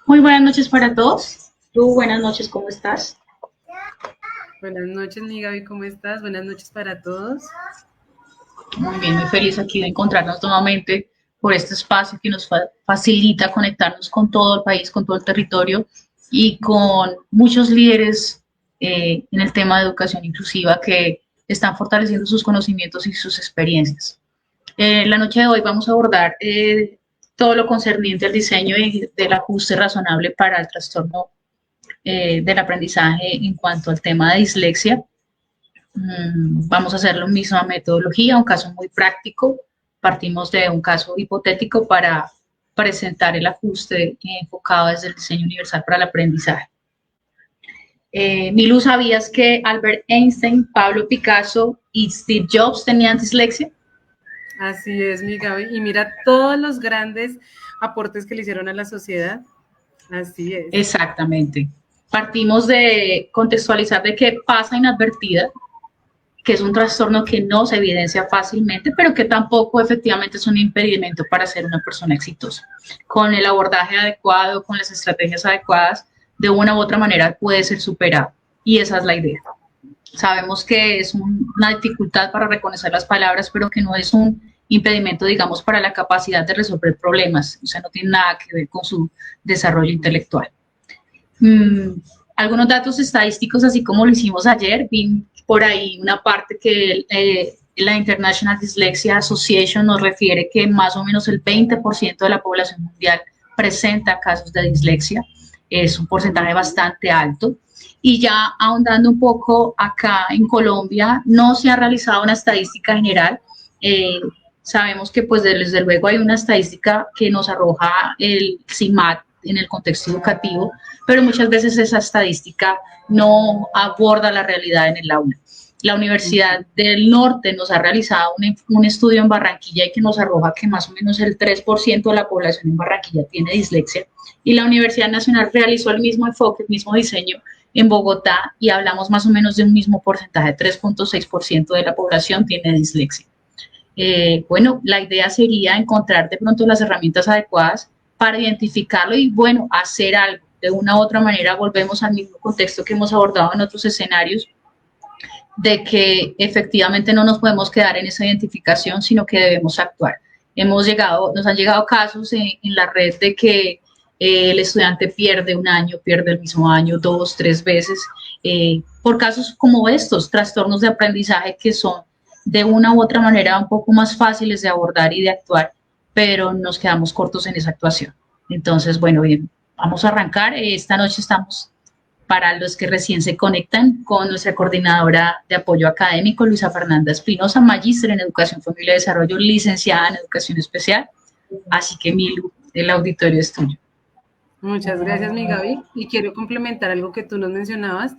Muy buenas noches para todos. Tú, buenas noches, ¿cómo estás? Buenas noches, mi Gaby, ¿cómo estás? Buenas noches para todos. Muy bien, muy feliz aquí de encontrarnos nuevamente por este espacio que nos facilita conectarnos con todo el país, con todo el territorio y con muchos líderes en el tema de educación inclusiva que están fortaleciendo sus conocimientos y sus experiencias. La noche de hoy vamos a abordar todo lo concerniente al diseño y del ajuste razonable para el trastorno del aprendizaje en cuanto al tema de dislexia. Vamos a hacer la misma metodología, un caso muy práctico. Partimos de un caso hipotético para presentar el ajuste enfocado desde el diseño universal para el aprendizaje. Milu, ¿sabías que Albert Einstein, Pablo Picasso y Steve Jobs tenían dislexia? Así es, mi Gaby. Y mira todos los grandes aportes que le hicieron a la sociedad. Así es. Exactamente. Partimos de contextualizar de que pasa inadvertida, que es un trastorno que no se evidencia fácilmente, pero que tampoco efectivamente es un impedimento para ser una persona exitosa. Con el abordaje adecuado, con las estrategias adecuadas, de una u otra manera puede ser superado. Y esa es la idea. Sabemos que es una dificultad para reconocer las palabras, pero que no es un impedimento, digamos, para la capacidad de resolver problemas. O sea, no tiene nada que ver con su desarrollo intelectual. Mm, Algunos datos estadísticos, así como lo hicimos ayer, vi por ahí una parte que la International Dyslexia Association nos refiere que más o menos el 20% de la población mundial presenta casos de dislexia. Es un porcentaje bastante alto. Y ya ahondando un poco acá en Colombia, no se ha realizado una estadística general. Eh, Sabemos que pues desde luego hay una estadística que nos arroja el CIMAT en el contexto educativo, pero muchas veces esa estadística no aborda la realidad en el aula. La Universidad del Norte nos ha realizado un estudio en Barranquilla y que nos arroja que más o menos el 3% de la población en Barranquilla tiene dislexia. Y la Universidad Nacional realizó el mismo enfoque, el mismo diseño en Bogotá y hablamos más o menos de un mismo porcentaje, 3,6% de la población tiene dislexia. Bueno, la idea sería encontrar de pronto las herramientas adecuadas para identificarlo y, bueno, hacer algo. De una u otra manera, volvemos al mismo contexto que hemos abordado en otros escenarios, de que efectivamente no nos podemos quedar en esa identificación, sino que debemos actuar. Nos han llegado casos en la red de que el estudiante pierde un año, pierde el mismo año, 2, 3 veces, por casos como estos, trastornos de aprendizaje que son de una u otra manera un poco más fáciles de abordar y de actuar, pero nos quedamos cortos en esa actuación. Entonces, bueno, bien, vamos a arrancar. Esta noche estamos para los que recién se conectan con nuestra coordinadora de apoyo académico, Luisa Fernanda Espinosa, magíster en Educación, Familia y Desarrollo, licenciada en Educación Especial. Así que, Milu, el auditorio es tuyo. Muchas gracias, mi Gaby. Y quiero complementar algo que tú nos mencionabas.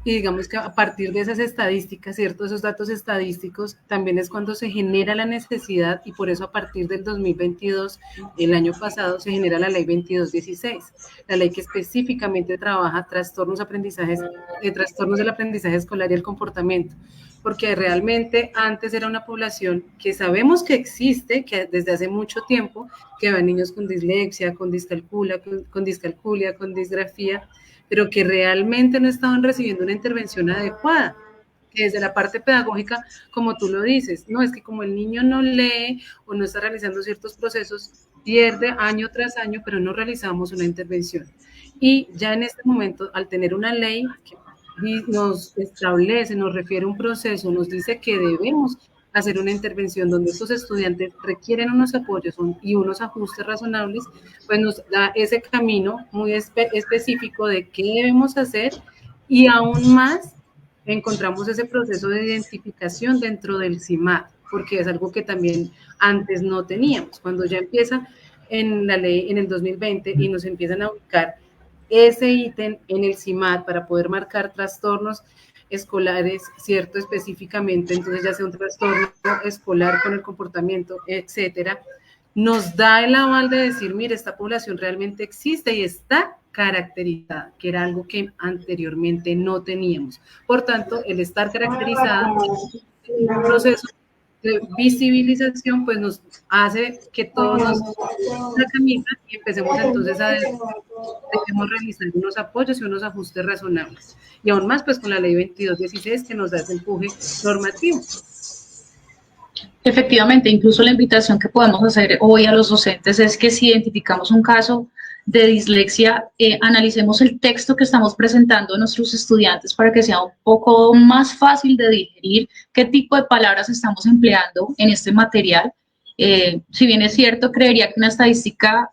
Y digamos que a partir de esas estadísticas, ¿cierto? Esos datos estadísticos, también es cuando se genera la necesidad y por eso a partir del 2022, el año pasado, se genera la ley 2216, la ley que específicamente trabaja trastornos del aprendizaje escolar y el comportamiento, porque realmente antes era una población que sabemos que existe, que desde hace mucho tiempo, que van niños con dislexia, con discalculia, con disgrafía, pero que realmente no estaban recibiendo una intervención adecuada. Que desde la parte pedagógica, como tú lo dices, no es que como el niño no lee o no está realizando ciertos procesos, pierde año tras año, pero no realizamos una intervención. Y ya en este momento, al tener una ley que nos establece, nos refiere un proceso, nos dice que debemos hacer una intervención donde estos estudiantes requieren unos apoyos y unos ajustes razonables, pues nos da ese camino muy específico de qué debemos hacer y aún más encontramos ese proceso de identificación dentro del CIMAT, porque es algo que también antes no teníamos. Cuando ya empieza en la ley en el 2020 y nos empiezan a ubicar ese ítem en el CIMAT para poder marcar trastornos escolares, ¿cierto? Específicamente, entonces ya sea un trastorno escolar con el comportamiento, etcétera, nos da el aval de decir, mire, esta población realmente existe y está caracterizada, que era algo que anteriormente no teníamos. Por tanto, el estar caracterizada es un proceso de visibilización, pues nos hace que todos nos la camisa y empecemos entonces a debemos realizar unos apoyos y unos ajustes razonables. Y aún más, pues con la ley 2216 que nos da ese empuje normativo. Efectivamente, incluso la invitación que podemos hacer hoy a los docentes es que si identificamos un caso de dislexia, analicemos el texto que estamos presentando a nuestros estudiantes para que sea un poco más fácil de digerir qué tipo de palabras estamos empleando en este material. Si bien es cierto, creería que una estadística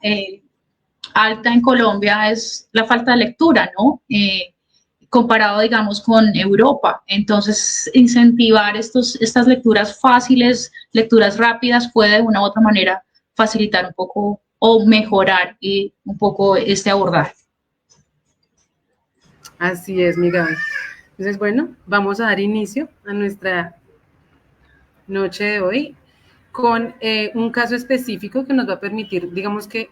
alta en Colombia es la falta de lectura, ¿no? Comparado, digamos, con Europa. Entonces, incentivar estas lecturas fáciles, lecturas rápidas, puede de una u otra manera facilitar un poco o mejorar un poco este abordaje. Así es, mi Gaby. Entonces, bueno, vamos a dar inicio a nuestra noche de hoy con un caso específico que nos va a permitir, digamos que,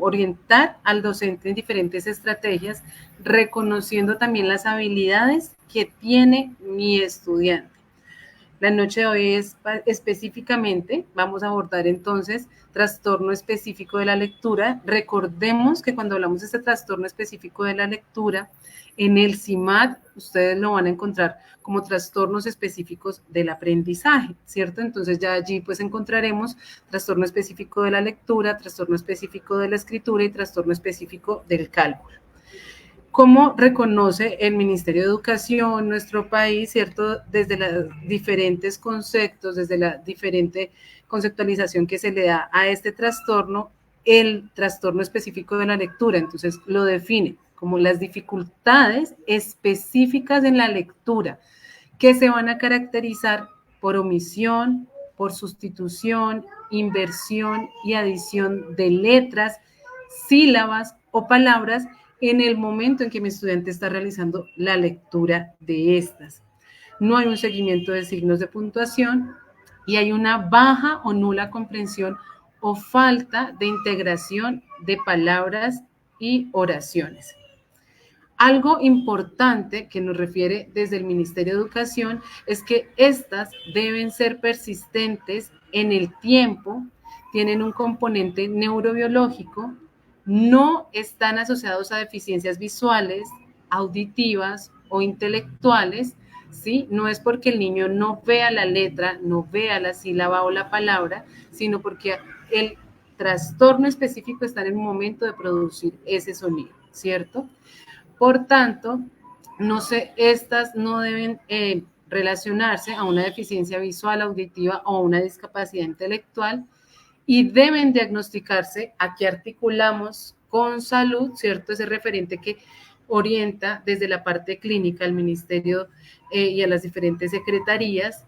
orientar al docente en diferentes estrategias, reconociendo también las habilidades que tiene mi estudiante. La noche de hoy es específicamente, vamos a abordar entonces trastorno específico de la lectura. Recordemos que cuando hablamos de este trastorno específico de la lectura, en el CIMAD ustedes lo van a encontrar como trastornos específicos del aprendizaje, ¿cierto? Entonces ya allí pues encontraremos trastorno específico de la lectura, trastorno específico de la escritura y trastorno específico del cálculo. ¿Cómo reconoce el Ministerio de Educación, nuestro país, cierto? Desde los diferentes conceptos, desde la diferente conceptualización que se le da a este trastorno, el trastorno específico de la lectura. Entonces lo define como las dificultades específicas en la lectura que se van a caracterizar por omisión, por sustitución, inversión y adición de letras, sílabas o palabras en el momento en que mi estudiante está realizando la lectura de estas. No hay un seguimiento de signos de puntuación y hay una baja o nula comprensión o falta de integración de palabras y oraciones. Algo importante que nos refiere desde el Ministerio de Educación es que estas deben ser persistentes en el tiempo, tienen un componente neurobiológico, no están asociados a deficiencias visuales, auditivas o intelectuales, ¿sí? No es porque el niño no vea la letra, no vea la sílaba o la palabra, sino porque el trastorno específico está en el momento de producir ese sonido, ¿cierto? Por tanto, estas no deben relacionarse a una deficiencia visual, auditiva o una discapacidad intelectual y deben diagnosticarse. Aquí articulamos con salud, ¿cierto? Ese referente que orienta desde la parte clínica al ministerio y a las diferentes secretarías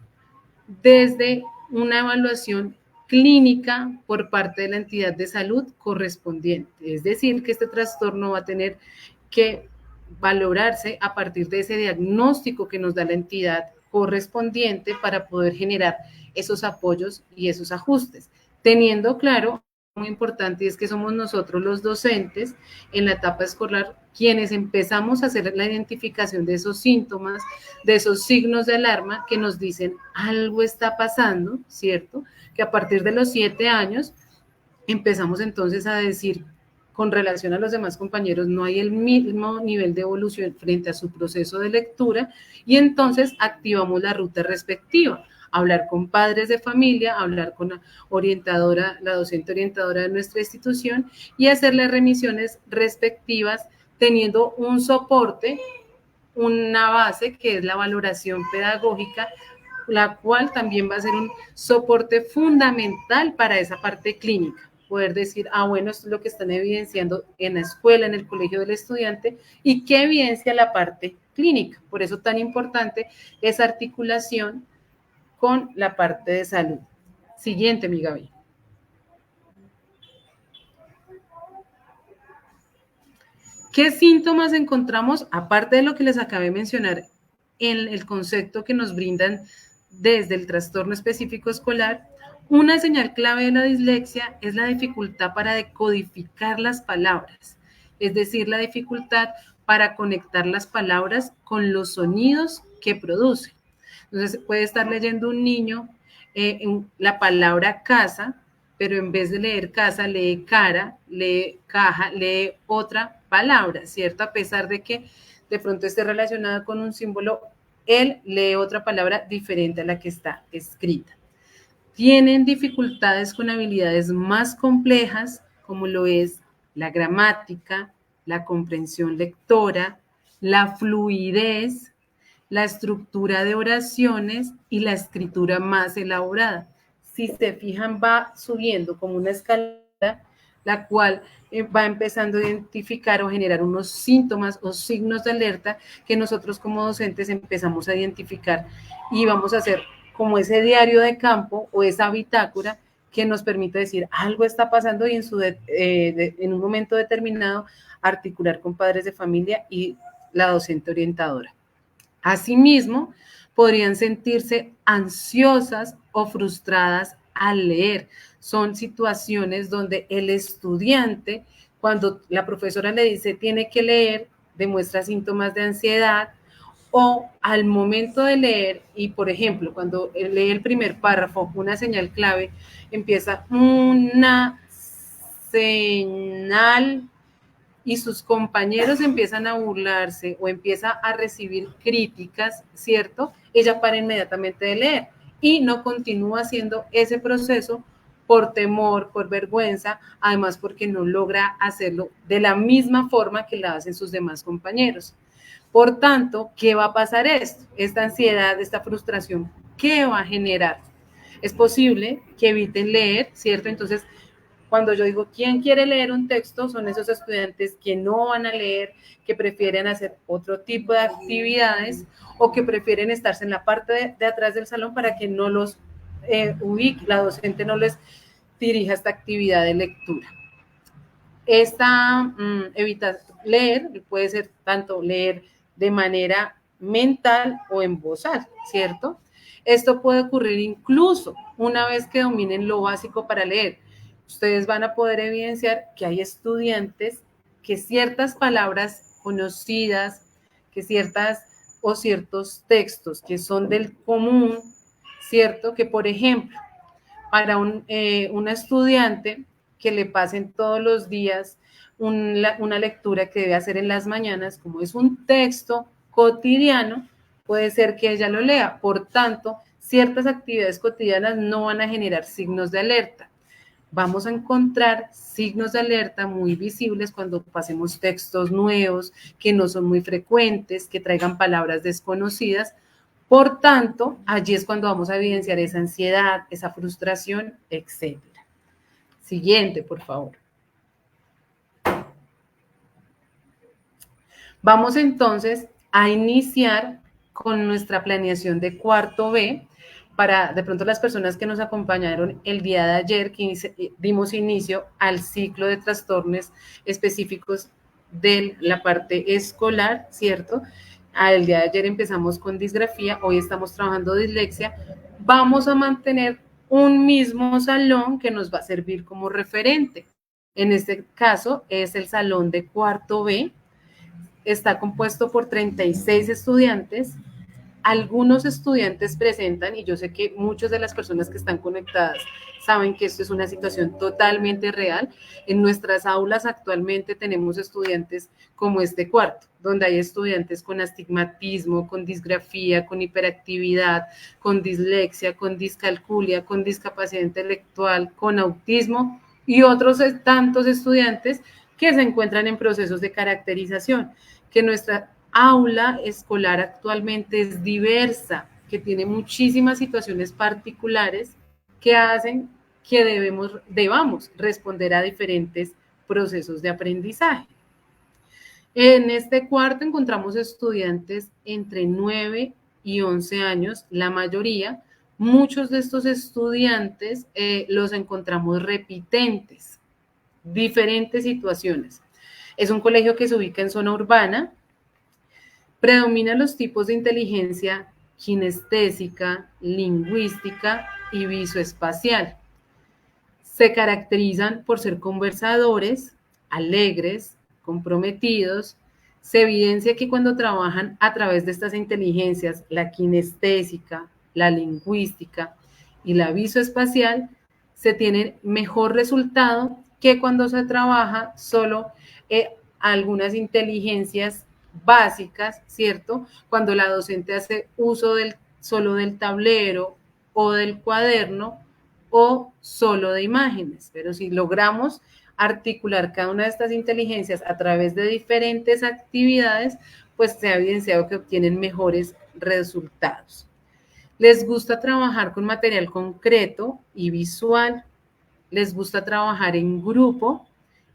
desde una evaluación clínica por parte de la entidad de salud correspondiente. Es decir, que este trastorno va a tener que valorarse a partir de ese diagnóstico que nos da la entidad correspondiente para poder generar esos apoyos y esos ajustes, teniendo claro, muy importante, y es que somos nosotros los docentes en la etapa escolar quienes empezamos a hacer la identificación de esos síntomas, de esos signos de alarma que nos dicen algo está pasando, ¿cierto? Que a partir de los 7 años empezamos entonces a decir, con relación a los demás compañeros, no hay el mismo nivel de evolución frente a su proceso de lectura y entonces activamos la ruta respectiva. Hablar con padres de familia, hablar con la orientadora, la docente orientadora de nuestra institución y hacer las remisiones respectivas teniendo un soporte, una base que es la valoración pedagógica, la cual también va a ser un soporte fundamental para esa parte clínica. Poder decir, bueno, esto es lo que están evidenciando en la escuela, en el colegio del estudiante, y qué evidencia la parte clínica. Por eso tan importante esa articulación con la parte de salud. Siguiente, mi Gaby. ¿Qué síntomas encontramos, aparte de lo que les acabé de mencionar, en el concepto que nos brindan desde el trastorno específico escolar? Una señal clave de la dislexia es la dificultad para decodificar las palabras, es decir, la dificultad para conectar las palabras con los sonidos que producen. Entonces puede estar leyendo un niño la palabra casa, pero en vez de leer casa, lee cara, lee caja, lee otra palabra, ¿cierto? A pesar de que de pronto esté relacionada con un símbolo, él lee otra palabra diferente a la que está escrita. Tienen dificultades con habilidades más complejas, como lo es la gramática, la comprensión lectora, la fluidez, la estructura de oraciones y la escritura más elaborada. Si se fijan, va subiendo como una escala, la cual va empezando a identificar o generar unos síntomas o signos de alerta que nosotros como docentes empezamos a identificar y vamos a hacer como ese diario de campo o esa bitácora que nos permite decir algo está pasando y en un momento determinado articular con padres de familia y la docente orientadora. Asimismo, podrían sentirse ansiosas o frustradas al leer. Son situaciones donde el estudiante, cuando la profesora le dice tiene que leer, demuestra síntomas de ansiedad, o al momento de leer, y por ejemplo, cuando lee el primer párrafo, una señal clave, empieza una señal y sus compañeros empiezan a burlarse o empieza a recibir críticas, ¿cierto? Ella para inmediatamente de leer y no continúa haciendo ese proceso por temor, por vergüenza, además porque no logra hacerlo de la misma forma que la hacen sus demás compañeros. Por tanto, ¿qué va a pasar esto? Esta ansiedad, esta frustración, ¿qué va a generar? Es posible que eviten leer, ¿cierto? Entonces, cuando yo digo, ¿quién quiere leer un texto? Son esos estudiantes que no van a leer, que prefieren hacer otro tipo de actividades o que prefieren estarse en la parte de atrás del salón para que no los ubique, la docente no les dirija esta actividad de lectura. Evitar leer puede ser tanto leer de manera mental o en voz alta, ¿cierto? Esto puede ocurrir incluso una vez que dominen lo básico para leer. Ustedes van a poder evidenciar que hay estudiantes que ciertas palabras conocidas, que ciertos textos que son del común, ¿cierto? Que por ejemplo, para una estudiante que le pasen todos los días una lectura que debe hacer en las mañanas, como es un texto cotidiano, puede ser que ella lo lea. Por tanto, ciertas actividades cotidianas no van a generar signos de alerta. Vamos a encontrar signos de alerta muy visibles cuando pasemos textos nuevos, que no son muy frecuentes, que traigan palabras desconocidas. Por tanto, allí es cuando vamos a evidenciar esa ansiedad, esa frustración, etc. Siguiente, por favor. Vamos entonces a iniciar con nuestra planeación de cuarto B, para de pronto las personas que nos acompañaron el día de ayer, que dimos inicio al ciclo de trastornos específicos de la parte escolar, ¿cierto? El día de ayer empezamos con disgrafía, hoy estamos trabajando dislexia. Vamos a mantener un mismo salón que nos va a servir como referente. En este caso es el salón de cuarto B. Está compuesto por 36 estudiantes. Algunos estudiantes presentan, y yo sé que muchas de las personas que están conectadas saben que esto es una situación totalmente real. En nuestras aulas actualmente tenemos estudiantes como este cuarto, donde hay estudiantes con astigmatismo, con disgrafía, con hiperactividad, con dislexia, con discalculia, con discapacidad intelectual, con autismo y otros tantos estudiantes que se encuentran en procesos de caracterización, que nuestra aula escolar actualmente es diversa, que tiene muchísimas situaciones particulares que hacen que debamos responder a diferentes procesos de aprendizaje. En este cuarto encontramos estudiantes entre 9 y 11 años, la mayoría. Muchos de estos estudiantes los encontramos repitentes, diferentes situaciones. Es un colegio que se ubica en zona urbana. Predominan los tipos de inteligencia kinestésica, lingüística y visoespacial. Se caracterizan por ser conversadores, alegres, comprometidos. Se evidencia que cuando trabajan a través de estas inteligencias, la kinestésica, la lingüística y la visoespacial, se tiene mejor resultado que cuando se trabaja solo algunas inteligencias básicas, ¿cierto? Cuando la docente hace uso solo del tablero o del cuaderno o solo de imágenes. Pero si logramos articular cada una de estas inteligencias a través de diferentes actividades, pues se ha evidenciado que obtienen mejores resultados. Les gusta trabajar con material concreto y visual, les gusta trabajar en grupo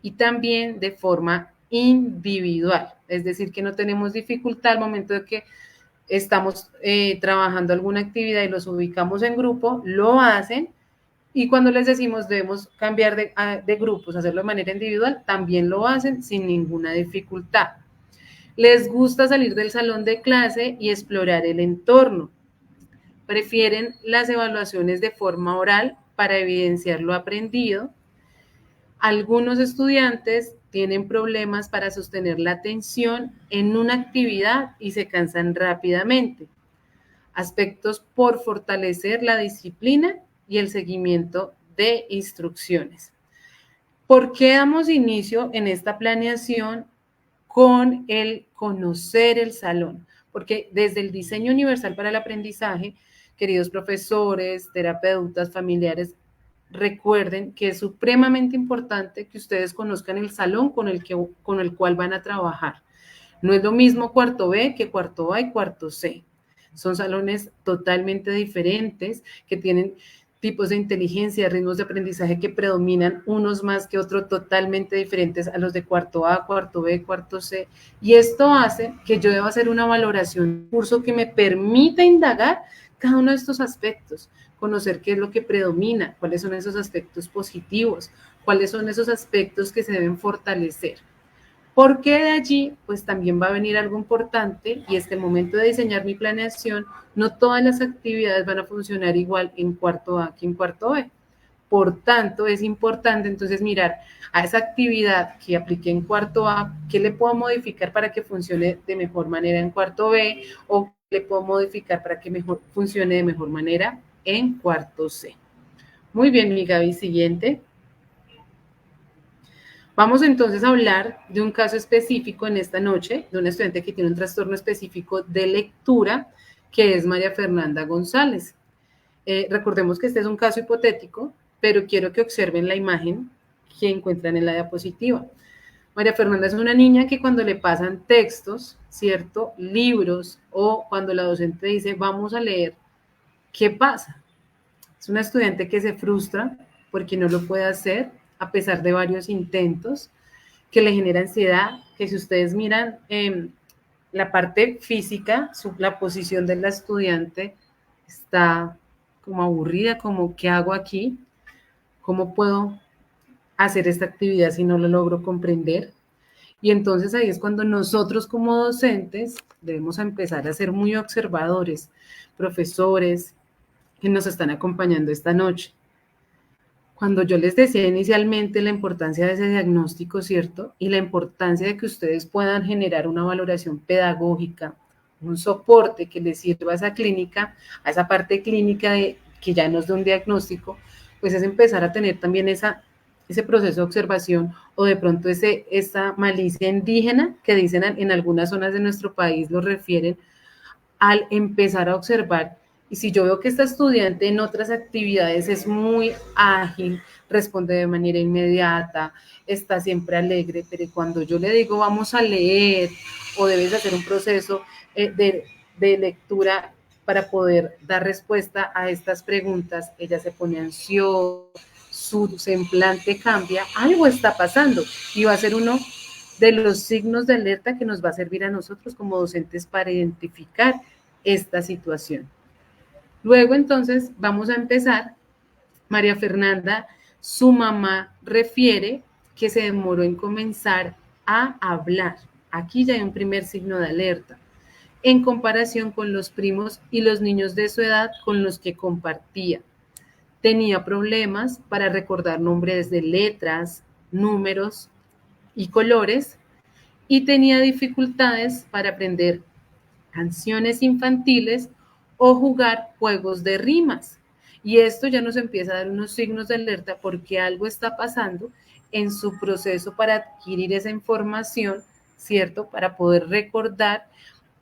y también de forma individual, es decir, que no tenemos dificultad al momento de que estamos trabajando alguna actividad y los ubicamos en grupo, lo hacen, y cuando les decimos debemos cambiar de grupos, hacerlo de manera individual, también lo hacen sin ninguna dificultad. Les gusta salir del salón de clase y explorar el entorno. Prefieren las evaluaciones de forma oral para evidenciar lo aprendido. Algunos estudiantes tienen problemas para sostener la atención en una actividad y se cansan rápidamente. Aspectos por fortalecer la disciplina y el seguimiento de instrucciones. ¿Por qué damos inicio en esta planeación con el conocer el salón? Porque desde el diseño universal para el aprendizaje, queridos profesores, terapeutas, familiares, recuerden que es supremamente importante que ustedes conozcan el salón con el cual van a trabajar. No es lo mismo cuarto B que cuarto A y cuarto C. Son salones totalmente diferentes que tienen tipos de inteligencia, ritmos de aprendizaje que predominan unos más que otros, totalmente diferentes a los de cuarto A, cuarto B, cuarto C. Y esto hace que yo deba hacer una valoración, un curso que me permita indagar cada uno de estos aspectos, conocer qué es lo que predomina, cuáles son esos aspectos positivos, cuáles son esos aspectos que se deben fortalecer. Porque de allí, pues también va a venir algo importante, y es que al momento de diseñar mi planeación, no todas las actividades van a funcionar igual en cuarto A que en cuarto B. Por tanto, es importante entonces mirar a esa actividad que apliqué en cuarto A, qué le puedo modificar para que funcione de mejor manera en cuarto B, o qué le puedo modificar para que funcione de mejor manera en cuarto C. Muy bien, mi Gaby, siguiente. Vamos entonces a hablar de un caso específico en esta noche, de una estudiante que tiene un trastorno específico de lectura, que es María Fernanda González. Recordemos que este es un caso hipotético, pero quiero que observen la imagen que encuentran en la diapositiva. María Fernanda es una niña que cuando le pasan textos, ¿cierto? Libros, o cuando la docente dice, vamos a leer, ¿qué pasa? Es una estudiante que se frustra porque no lo puede hacer, a pesar de varios intentos, que le genera ansiedad, que si ustedes miran la parte física, la posición de la estudiante está como aburrida, como ¿qué hago aquí? ¿Cómo puedo hacer esta actividad si no lo logro comprender? Y entonces ahí es cuando nosotros como docentes debemos empezar a ser muy observadores, profesores que nos están acompañando esta noche. Cuando yo les decía inicialmente la importancia de ese diagnóstico, ¿cierto? Y la importancia de que ustedes puedan generar una valoración pedagógica, un soporte que les sirva a esa clínica, a esa parte clínica que ya nos da un diagnóstico, pues es empezar a tener también ese proceso de observación, o de pronto esa malicia indígena que dicen en algunas zonas de nuestro país, lo refieren, al empezar a observar. Y si yo veo que esta estudiante en otras actividades es muy ágil, responde de manera inmediata, está siempre alegre, pero cuando yo le digo vamos a leer o debes hacer un proceso de lectura para poder dar respuesta a estas preguntas, ella se pone ansiosa, su semblante cambia, algo está pasando, y va a ser uno de los signos de alerta que nos va a servir a nosotros como docentes para identificar esta situación. Luego, entonces, vamos a empezar. María Fernanda, su mamá refiere que se demoró en comenzar a hablar. Aquí ya hay un primer signo de alerta, en comparación con los primos y los niños de su edad con los que compartía. Tenía problemas para recordar nombres de letras, números y colores, y tenía dificultades para aprender canciones infantiles o jugar juegos de rimas. Y esto ya nos empieza a dar unos signos de alerta porque algo está pasando en su proceso para adquirir esa información, ¿cierto? Para poder recordar,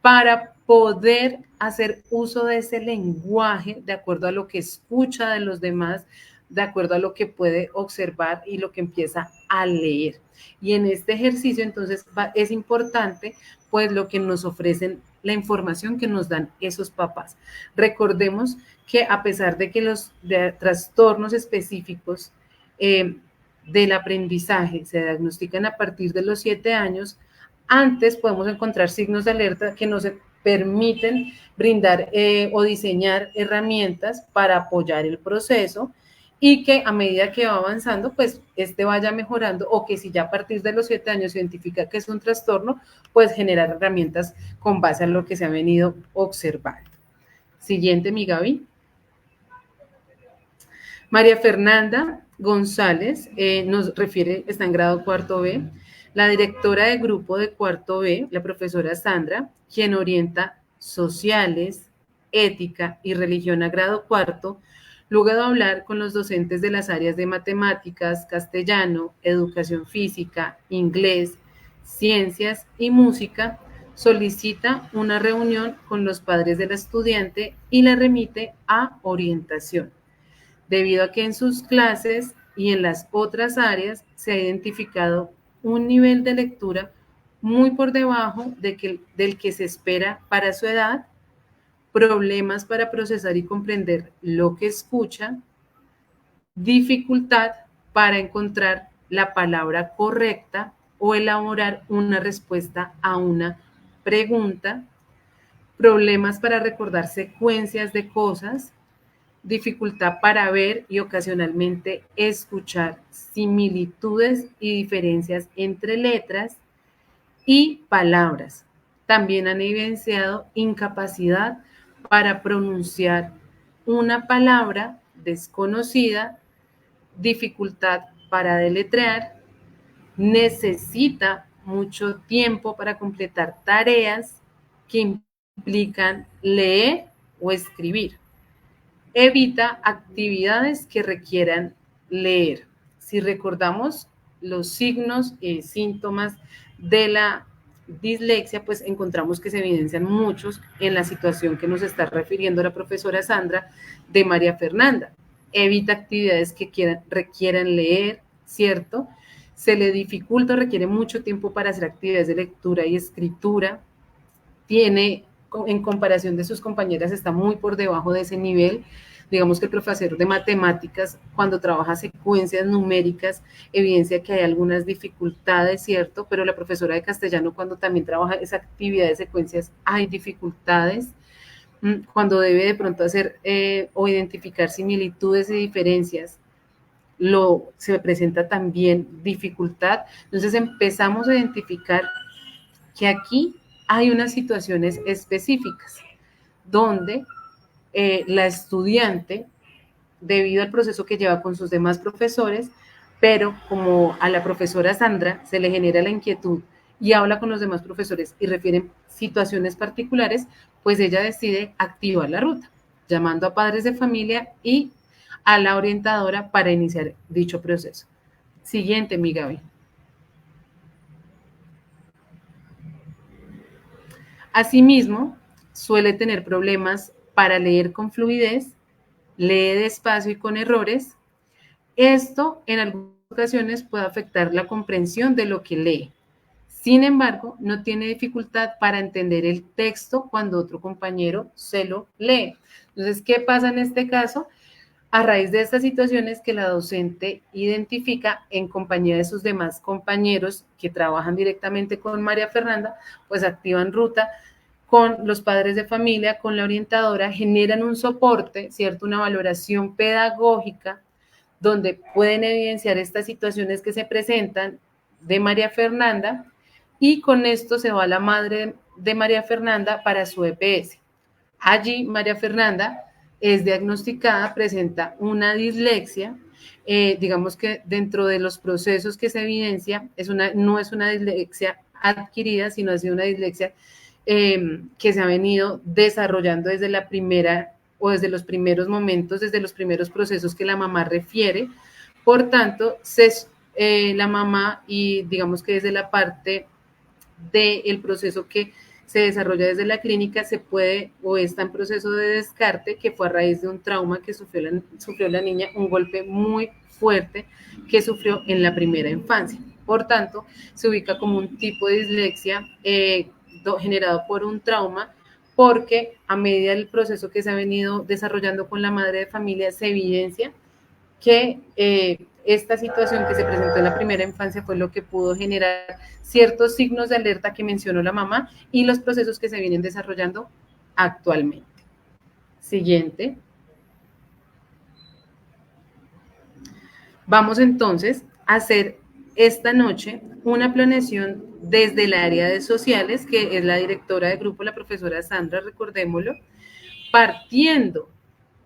para poder hacer uso de ese lenguaje de acuerdo a lo que escucha de los demás, de acuerdo a lo que puede observar y lo que empieza a leer. Y en este ejercicio, entonces, es importante, pues, lo que nos ofrecen, la información que nos dan esos papás. Recordemos que a pesar de que los trastornos específicos del aprendizaje se diagnostican a partir de los 7 años, antes podemos encontrar signos de alerta que nos permiten brindar o diseñar herramientas para apoyar el proceso y que a medida que va avanzando, pues este vaya mejorando, o que si ya a partir de los 7 años se identifica que es un trastorno, pues generar herramientas con base a lo que se ha venido observando. Siguiente, mi Gaby. María Fernanda González nos refiere, está en grado cuarto B, la directora de grupo de cuarto B, la profesora Sandra, quien orienta sociales, ética y religión a grado cuarto, luego de hablar con los docentes de las áreas de matemáticas, castellano, educación física, inglés, ciencias y música, solicita una reunión con los padres del estudiante y la remite a orientación, debido a que en sus clases y en las otras áreas se ha identificado un nivel de lectura muy por debajo del que se espera para su edad, problemas para procesar y comprender lo que escucha, dificultad para encontrar la palabra correcta o elaborar una respuesta a una pregunta, problemas para recordar secuencias de cosas, dificultad para ver y ocasionalmente escuchar similitudes y diferencias entre letras y palabras. También han evidenciado incapacidad para pronunciar una palabra desconocida, dificultad para deletrear, necesita mucho tiempo para completar tareas que implican leer o escribir. Evita actividades que requieran leer. Si recordamos los signos y síntomas de la dislexia, pues encontramos que se evidencian muchos en la situación que nos está refiriendo la profesora Sandra de María Fernanda. Evita actividades que requieran leer, ¿cierto? Se le dificulta, requiere mucho tiempo para hacer actividades de lectura y escritura. Tiene, en comparación de sus compañeras, está muy por debajo de ese nivel. Digamos que el profesor de matemáticas, cuando trabaja secuencias numéricas, evidencia que hay algunas dificultades, ¿cierto? Pero la profesora de castellano, cuando también trabaja esa actividad de secuencias, hay dificultades. Cuando debe de pronto hacer o identificar similitudes y diferencias, se presenta también dificultad. Entonces empezamos a identificar que aquí hay unas situaciones específicas donde la estudiante, debido al proceso que lleva con sus demás profesores, pero como a la profesora Sandra se le genera la inquietud y habla con los demás profesores y refieren situaciones particulares, pues ella decide activar la ruta, llamando a padres de familia y a la orientadora para iniciar dicho proceso. Siguiente, mi Gaby. Asimismo, suele tener problemas para leer con fluidez, lee despacio y con errores. Esto en algunas ocasiones puede afectar la comprensión de lo que lee. Sin embargo, no tiene dificultad para entender el texto cuando otro compañero se lo lee. Entonces, ¿qué pasa en este caso? A raíz de estas situaciones que la docente identifica en compañía de sus demás compañeros que trabajan directamente con María Fernanda, pues activan ruta con los padres de familia, con la orientadora, generan un soporte, ¿cierto? Una valoración pedagógica donde pueden evidenciar estas situaciones que se presentan de María Fernanda, y con esto se va la madre de María Fernanda para su EPS. Allí María Fernanda es diagnosticada, presenta una dislexia, digamos que dentro de los procesos que se evidencia, no es una dislexia adquirida, sino ha sido una dislexia que se ha venido desarrollando desde la primera o desde los primeros momentos, desde los primeros procesos que la mamá refiere. Por tanto, la mamá, y digamos que desde la parte del proceso que se desarrolla desde la clínica, se puede o está en proceso de descarte, que fue a raíz de un trauma que sufrió la niña, un golpe muy fuerte que sufrió en la primera infancia. Por tanto, se ubica como un tipo de dislexia generado por un trauma, porque a medida del proceso que se ha venido desarrollando con la madre de familia, se evidencia que esta situación que se presentó en la primera infancia fue lo que pudo generar ciertos signos de alerta que mencionó la mamá y los procesos que se vienen desarrollando actualmente. Siguiente. Vamos entonces a hacer esta noche una planeación desde el área de sociales, que es la directora de grupo, la profesora Sandra, recordémoslo, partiendo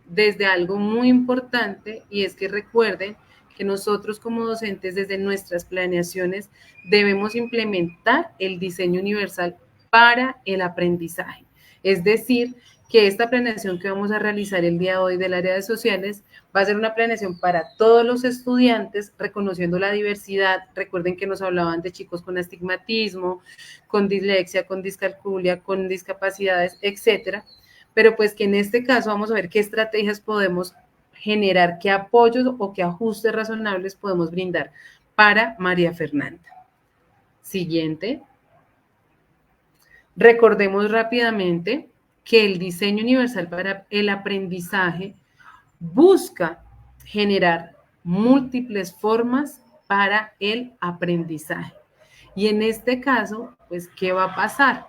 desde algo muy importante, y es que recuerden que nosotros como docentes desde nuestras planeaciones debemos implementar el diseño universal para el aprendizaje. Es decir, que esta planeación que vamos a realizar el día de hoy del área de sociales va a ser una planeación para todos los estudiantes, reconociendo la diversidad. Recuerden que nos hablaban de chicos con astigmatismo, con dislexia, con discalculia, con discapacidades, etcétera. Pero pues que en este caso vamos a ver qué estrategias podemos generar, qué apoyos o qué ajustes razonables podemos brindar para María Fernanda. Siguiente. Recordemos rápidamente que el diseño universal para el aprendizaje busca generar múltiples formas para el aprendizaje. Y en este caso, pues, ¿qué va a pasar?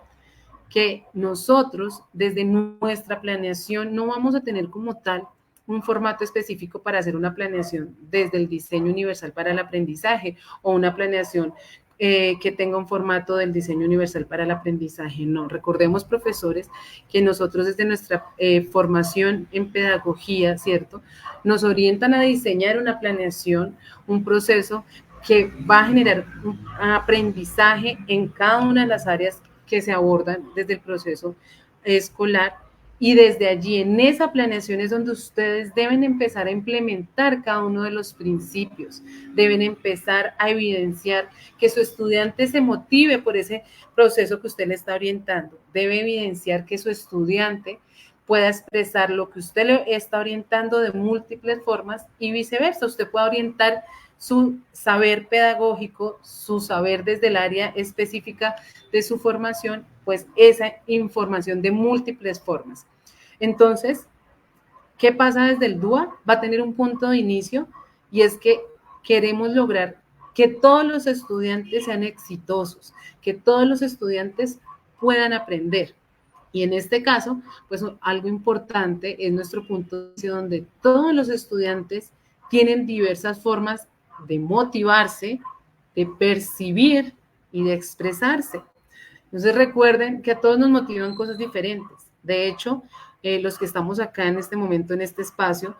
Que nosotros desde nuestra planeación no vamos a tener como tal un formato específico para hacer una planeación desde el diseño universal para el aprendizaje o una planeación que tenga un formato del diseño universal para el aprendizaje. No, recordemos, profesores, que nosotros desde nuestra formación en pedagogía, ¿cierto? Nos orientan a diseñar una planeación, un proceso que va a generar un aprendizaje en cada una de las áreas que se abordan desde el proceso escolar, y desde allí, en esa planeación es donde ustedes deben empezar a implementar cada uno de los principios, deben empezar a evidenciar que su estudiante se motive por ese proceso que usted le está orientando, debe evidenciar que su estudiante pueda expresar lo que usted le está orientando de múltiples formas y viceversa, usted pueda orientar su saber pedagógico, su saber desde el área específica de su formación, pues esa información de múltiples formas. Entonces, ¿qué pasa desde el DUA? Va a tener un punto de inicio, y es que queremos lograr que todos los estudiantes sean exitosos, que todos los estudiantes puedan aprender. Y en este caso, pues algo importante es nuestro punto de vista, donde todos los estudiantes tienen diversas formas de motivarse, de percibir y de expresarse. Entonces recuerden que a todos nos motivan cosas diferentes. De hecho, los que estamos acá en este momento, en este espacio,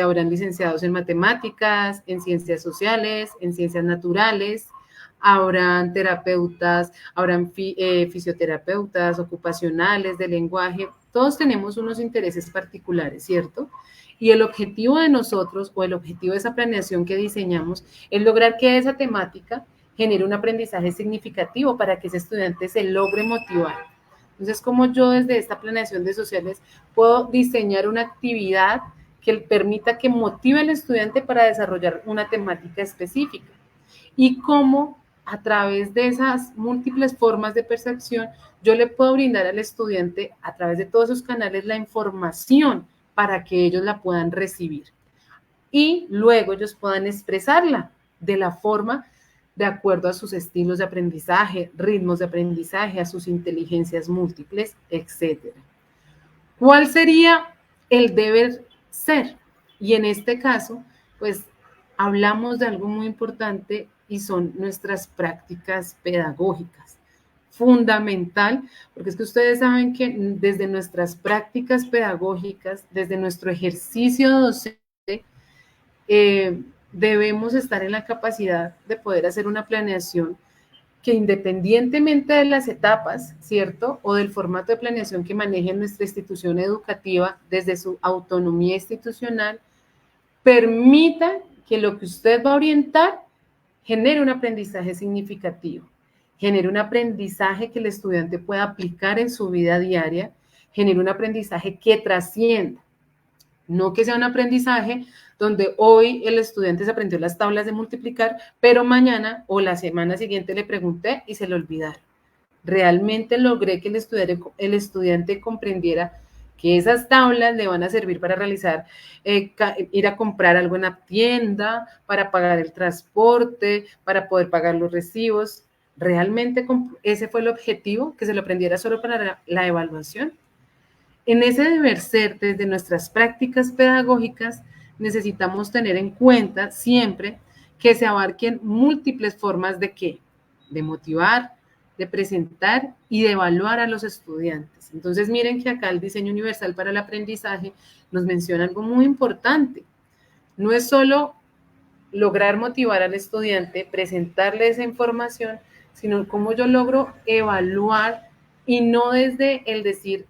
habrán licenciados en matemáticas, en ciencias sociales, en ciencias naturales, habrán terapeutas, habrán fisioterapeutas ocupacionales, de lenguaje. Todos tenemos unos intereses particulares, ¿cierto? Y el objetivo de nosotros, o el objetivo de esa planeación que diseñamos, es lograr que esa temática genere un aprendizaje significativo para que ese estudiante se logre motivar. Entonces, como yo desde esta planeación de sociales puedo diseñar una actividad que permita que motive al estudiante para desarrollar una temática específica, y cómo a través de esas múltiples formas de percepción yo le puedo brindar al estudiante a través de todos esos canales la información para que ellos la puedan recibir y luego ellos puedan expresarla de la forma de acuerdo a sus estilos de aprendizaje, ritmos de aprendizaje, a sus inteligencias múltiples, etc. ¿Cuál sería el deber ser? Y en este caso, pues hablamos de algo muy importante, y son nuestras prácticas pedagógicas. Fundamental, porque es que ustedes saben que desde nuestras prácticas pedagógicas, desde nuestro ejercicio docente, debemos estar en la capacidad de poder hacer una planeación que independientemente de las etapas, ¿cierto? O del formato de planeación que maneje nuestra institución educativa desde su autonomía institucional, permita que lo que usted va a orientar genere un aprendizaje significativo, genere un aprendizaje que el estudiante pueda aplicar en su vida diaria, genere un aprendizaje que trascienda. No que sea un aprendizaje donde hoy el estudiante se aprendió las tablas de multiplicar, pero mañana o la semana siguiente le pregunté y se le olvidaron. Realmente logré que el estudiante comprendiera que esas tablas le van a servir para realizar, ir a comprar algo en la tienda, para pagar el transporte, para poder pagar los recibos. Realmente ese fue el objetivo, que se lo aprendiera solo para la evaluación. En ese deber ser, desde nuestras prácticas pedagógicas, necesitamos tener en cuenta siempre que se abarquen múltiples formas de qué, de motivar, de presentar y de evaluar a los estudiantes. Entonces, miren que acá el diseño universal para el aprendizaje nos menciona algo muy importante. No es solo lograr motivar al estudiante, presentarle esa información, sino cómo yo logro evaluar y no desde el decir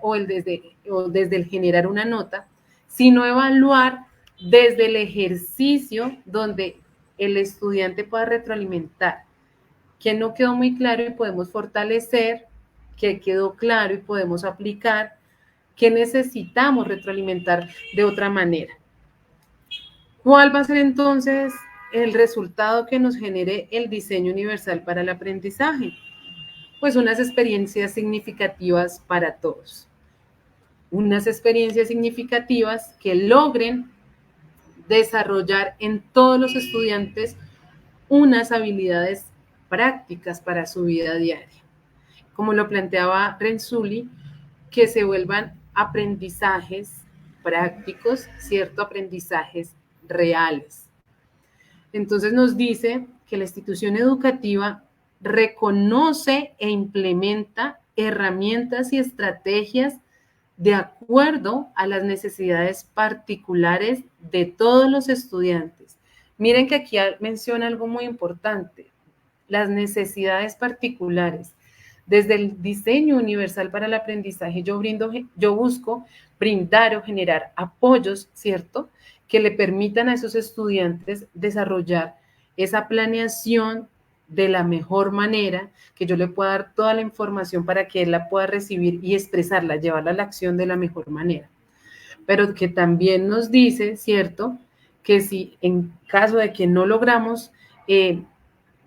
o desde el generar una nota, sino evaluar desde el ejercicio donde el estudiante pueda retroalimentar que no quedó muy claro y podemos fortalecer, que quedó claro y podemos aplicar, que necesitamos retroalimentar de otra manera. ¿Cuál va a ser entonces el resultado que nos genere el diseño universal para el aprendizaje? Pues unas experiencias significativas para todos. Unas experiencias significativas que logren desarrollar en todos los estudiantes unas habilidades prácticas para su vida diaria. Como lo planteaba Renzulli, que se vuelvan aprendizajes prácticos, ¿cierto? Aprendizajes reales. Entonces nos dice que la institución educativa reconoce e implementa herramientas y estrategias de acuerdo a las necesidades particulares de todos los estudiantes. Miren que aquí menciona algo muy importante, las necesidades particulares. Desde el diseño universal para el aprendizaje, yo busco brindar o generar apoyos, ¿cierto?, que le permitan a esos estudiantes desarrollar esa planeación de la mejor manera, que yo le pueda dar toda la información para que él la pueda recibir y expresarla, llevarla a la acción de la mejor manera. Pero que también nos dice, ¿cierto?, que si en caso de que no logramos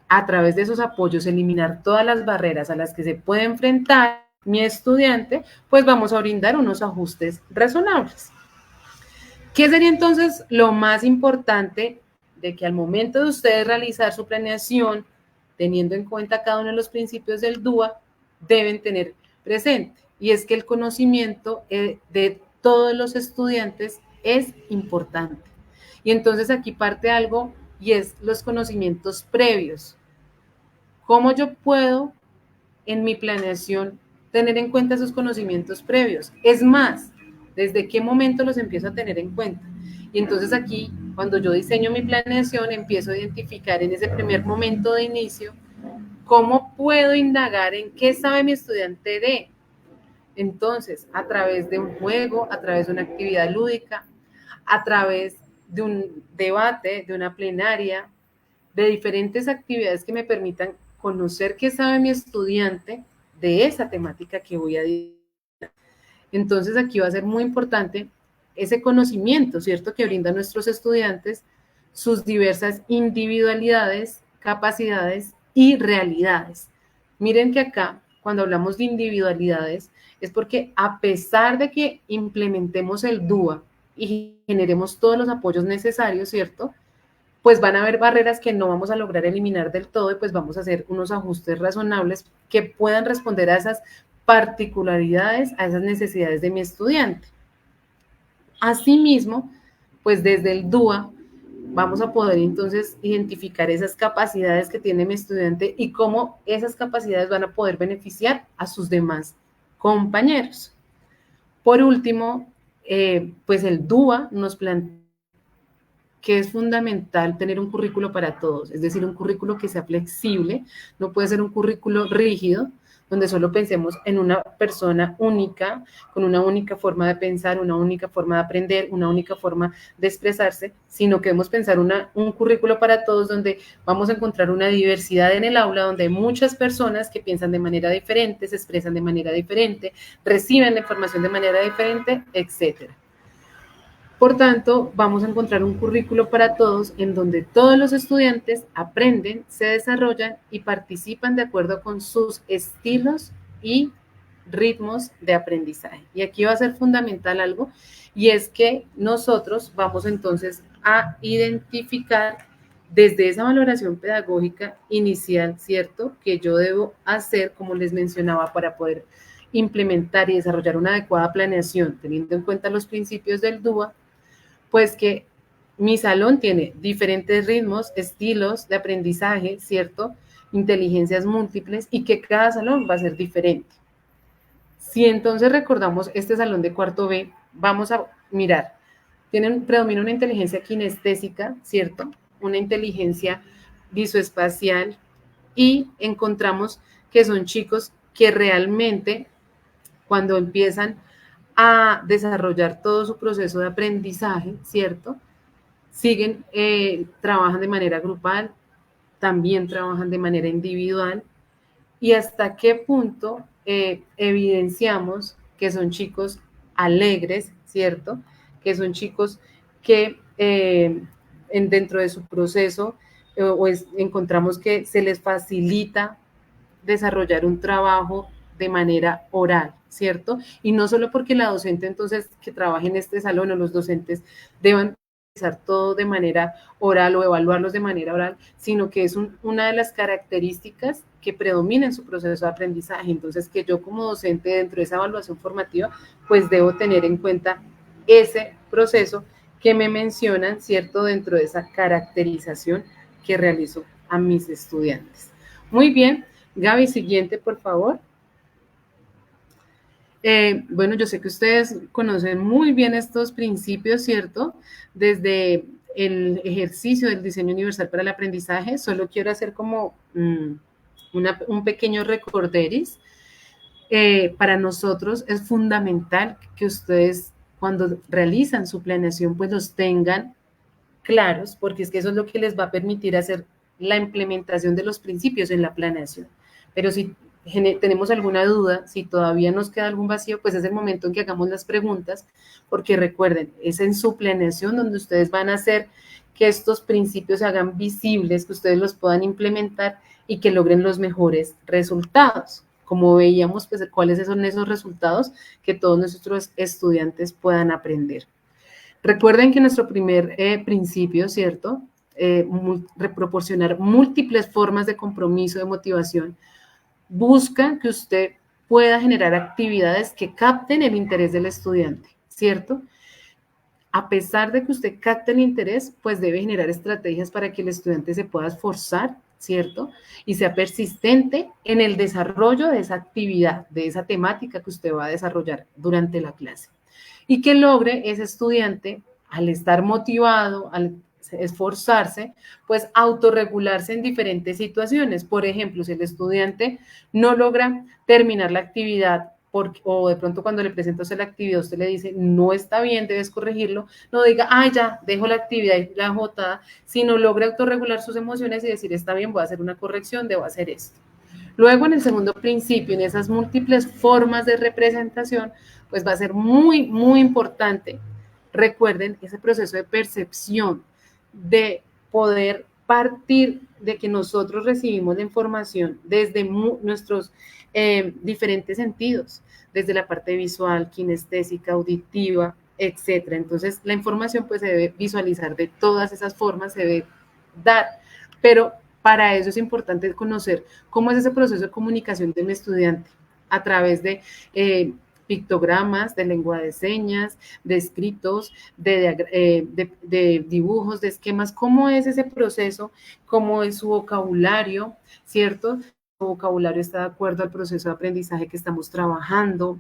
a través de esos apoyos eliminar todas las barreras a las que se puede enfrentar mi estudiante, pues vamos a brindar unos ajustes razonables. ¿Qué sería entonces lo más importante de que al momento de ustedes realizar su planeación, teniendo en cuenta cada uno de los principios del DUA, deben tener presente? Y es que el conocimiento de todos los estudiantes es importante. Y entonces aquí parte algo y es los conocimientos previos. ¿Cómo yo puedo en mi planeación tener en cuenta esos conocimientos previos? Es más, ¿desde qué momento los empiezo a tener en cuenta? Y entonces aquí, cuando yo diseño mi planeación, empiezo a identificar en ese primer momento de inicio cómo puedo indagar en qué sabe mi estudiante de. Entonces, a través de un juego, a través de una actividad lúdica, a través de un debate, de una plenaria, de diferentes actividades que me permitan conocer qué sabe mi estudiante de esa temática que voy a diseñar. Entonces aquí va a ser muy importante ese conocimiento, ¿cierto?, que brindan nuestros estudiantes, sus diversas individualidades, capacidades y realidades. Miren que acá, cuando hablamos de individualidades, es porque a pesar de que implementemos el DUA y generemos todos los apoyos necesarios, ¿cierto?, pues van a haber barreras que no vamos a lograr eliminar del todo y pues vamos a hacer unos ajustes razonables que puedan responder a esas particularidades, a esas necesidades de mi estudiante. Asimismo, pues desde el DUA vamos a poder entonces identificar esas capacidades que tiene mi estudiante y cómo esas capacidades van a poder beneficiar a sus demás compañeros. Por último, pues el DUA nos plantea que es fundamental tener un currículo para todos, es decir, un currículo que sea flexible, no puede ser un currículo rígido, donde solo pensemos en una persona única, con una única forma de pensar, una única forma de aprender, una única forma de expresarse, sino que debemos pensar un currículo para todos donde vamos a encontrar una diversidad en el aula, donde hay muchas personas que piensan de manera diferente, se expresan de manera diferente, reciben la información de manera diferente, etcétera. Por tanto, vamos a encontrar un currículo para todos en donde todos los estudiantes aprenden, se desarrollan y participan de acuerdo con sus estilos y ritmos de aprendizaje. Y aquí va a ser fundamental algo, y es que nosotros vamos entonces a identificar desde esa valoración pedagógica inicial, ¿cierto?, que yo debo hacer, como les mencionaba, para poder implementar y desarrollar una adecuada planeación, teniendo en cuenta los principios del DUA, pues que mi salón tiene diferentes ritmos, estilos de aprendizaje, ¿cierto? Inteligencias múltiples y que cada salón va a ser diferente. Si entonces recordamos este salón de cuarto B, vamos a mirar, predomina una inteligencia kinestésica, ¿cierto? Una inteligencia visoespacial y encontramos que son chicos que realmente cuando empiezan a desarrollar todo su proceso de aprendizaje, ¿cierto? Trabajan de manera grupal, también trabajan de manera individual y hasta qué punto evidenciamos que son chicos alegres, ¿cierto? Que son chicos que dentro de su proceso encontramos que se les facilita desarrollar un trabajo de manera oral, ¿cierto? Y no solo porque la docente entonces que trabaje en este salón o los docentes deban realizar todo de manera oral o evaluarlos de manera oral, sino que es una de las características que predomina en su proceso de aprendizaje. Entonces, que yo como docente dentro de esa evaluación formativa, pues debo tener en cuenta ese proceso que me mencionan, ¿cierto?, dentro de esa caracterización que realizo a mis estudiantes. Muy bien. Gaby, siguiente, por favor. Bueno, yo sé que ustedes conocen muy bien estos principios, ¿cierto? Desde el ejercicio del diseño universal para el aprendizaje, solo quiero hacer como un pequeño recorderis. Para nosotros es fundamental que ustedes cuando realizan su planeación pues los tengan claros, porque es que eso es lo que les va a permitir hacer la implementación de los principios en la planeación. Pero si tenemos alguna duda, si todavía nos queda algún vacío, pues es el momento en que hagamos las preguntas, porque recuerden, es en su planeación donde ustedes van a hacer que estos principios se hagan visibles, que ustedes los puedan implementar y que logren los mejores resultados. Como veíamos, pues cuáles son esos resultados que todos nuestros estudiantes puedan aprender. Recuerden que nuestro primer principio, ¿cierto? Proporcionar múltiples formas de compromiso, de motivación, busca que usted pueda generar actividades que capten el interés del estudiante, ¿cierto? A pesar de que usted capte el interés, pues debe generar estrategias para que el estudiante se pueda esforzar, ¿cierto? Y sea persistente en el desarrollo de esa actividad, de esa temática que usted va a desarrollar durante la clase. Y que logre ese estudiante, al estar motivado, al esforzarse, pues autorregularse en diferentes situaciones. Por ejemplo, si el estudiante no logra terminar la actividad o de pronto cuando le presenta usted la actividad, usted le dice, no está bien, debes corregirlo, no diga, ya, dejo la actividad y la botada, sino logra autorregular sus emociones y decir, está bien, voy a hacer una corrección, debo hacer esto. Luego, en el segundo principio, en esas múltiples formas de representación, pues va a ser muy, muy importante. Recuerden ese proceso de percepción, de poder partir de que nosotros recibimos la información desde nuestros diferentes sentidos, desde la parte visual, kinestésica, auditiva, etcétera. Entonces, la información pues se debe visualizar de todas esas formas, se debe dar, pero para eso es importante conocer cómo es ese proceso de comunicación de un estudiante a través de pictogramas, de lengua de señas, de escritos, de dibujos, de esquemas, cómo es ese proceso, cómo es su vocabulario, ¿cierto? Su vocabulario está de acuerdo al proceso de aprendizaje que estamos trabajando,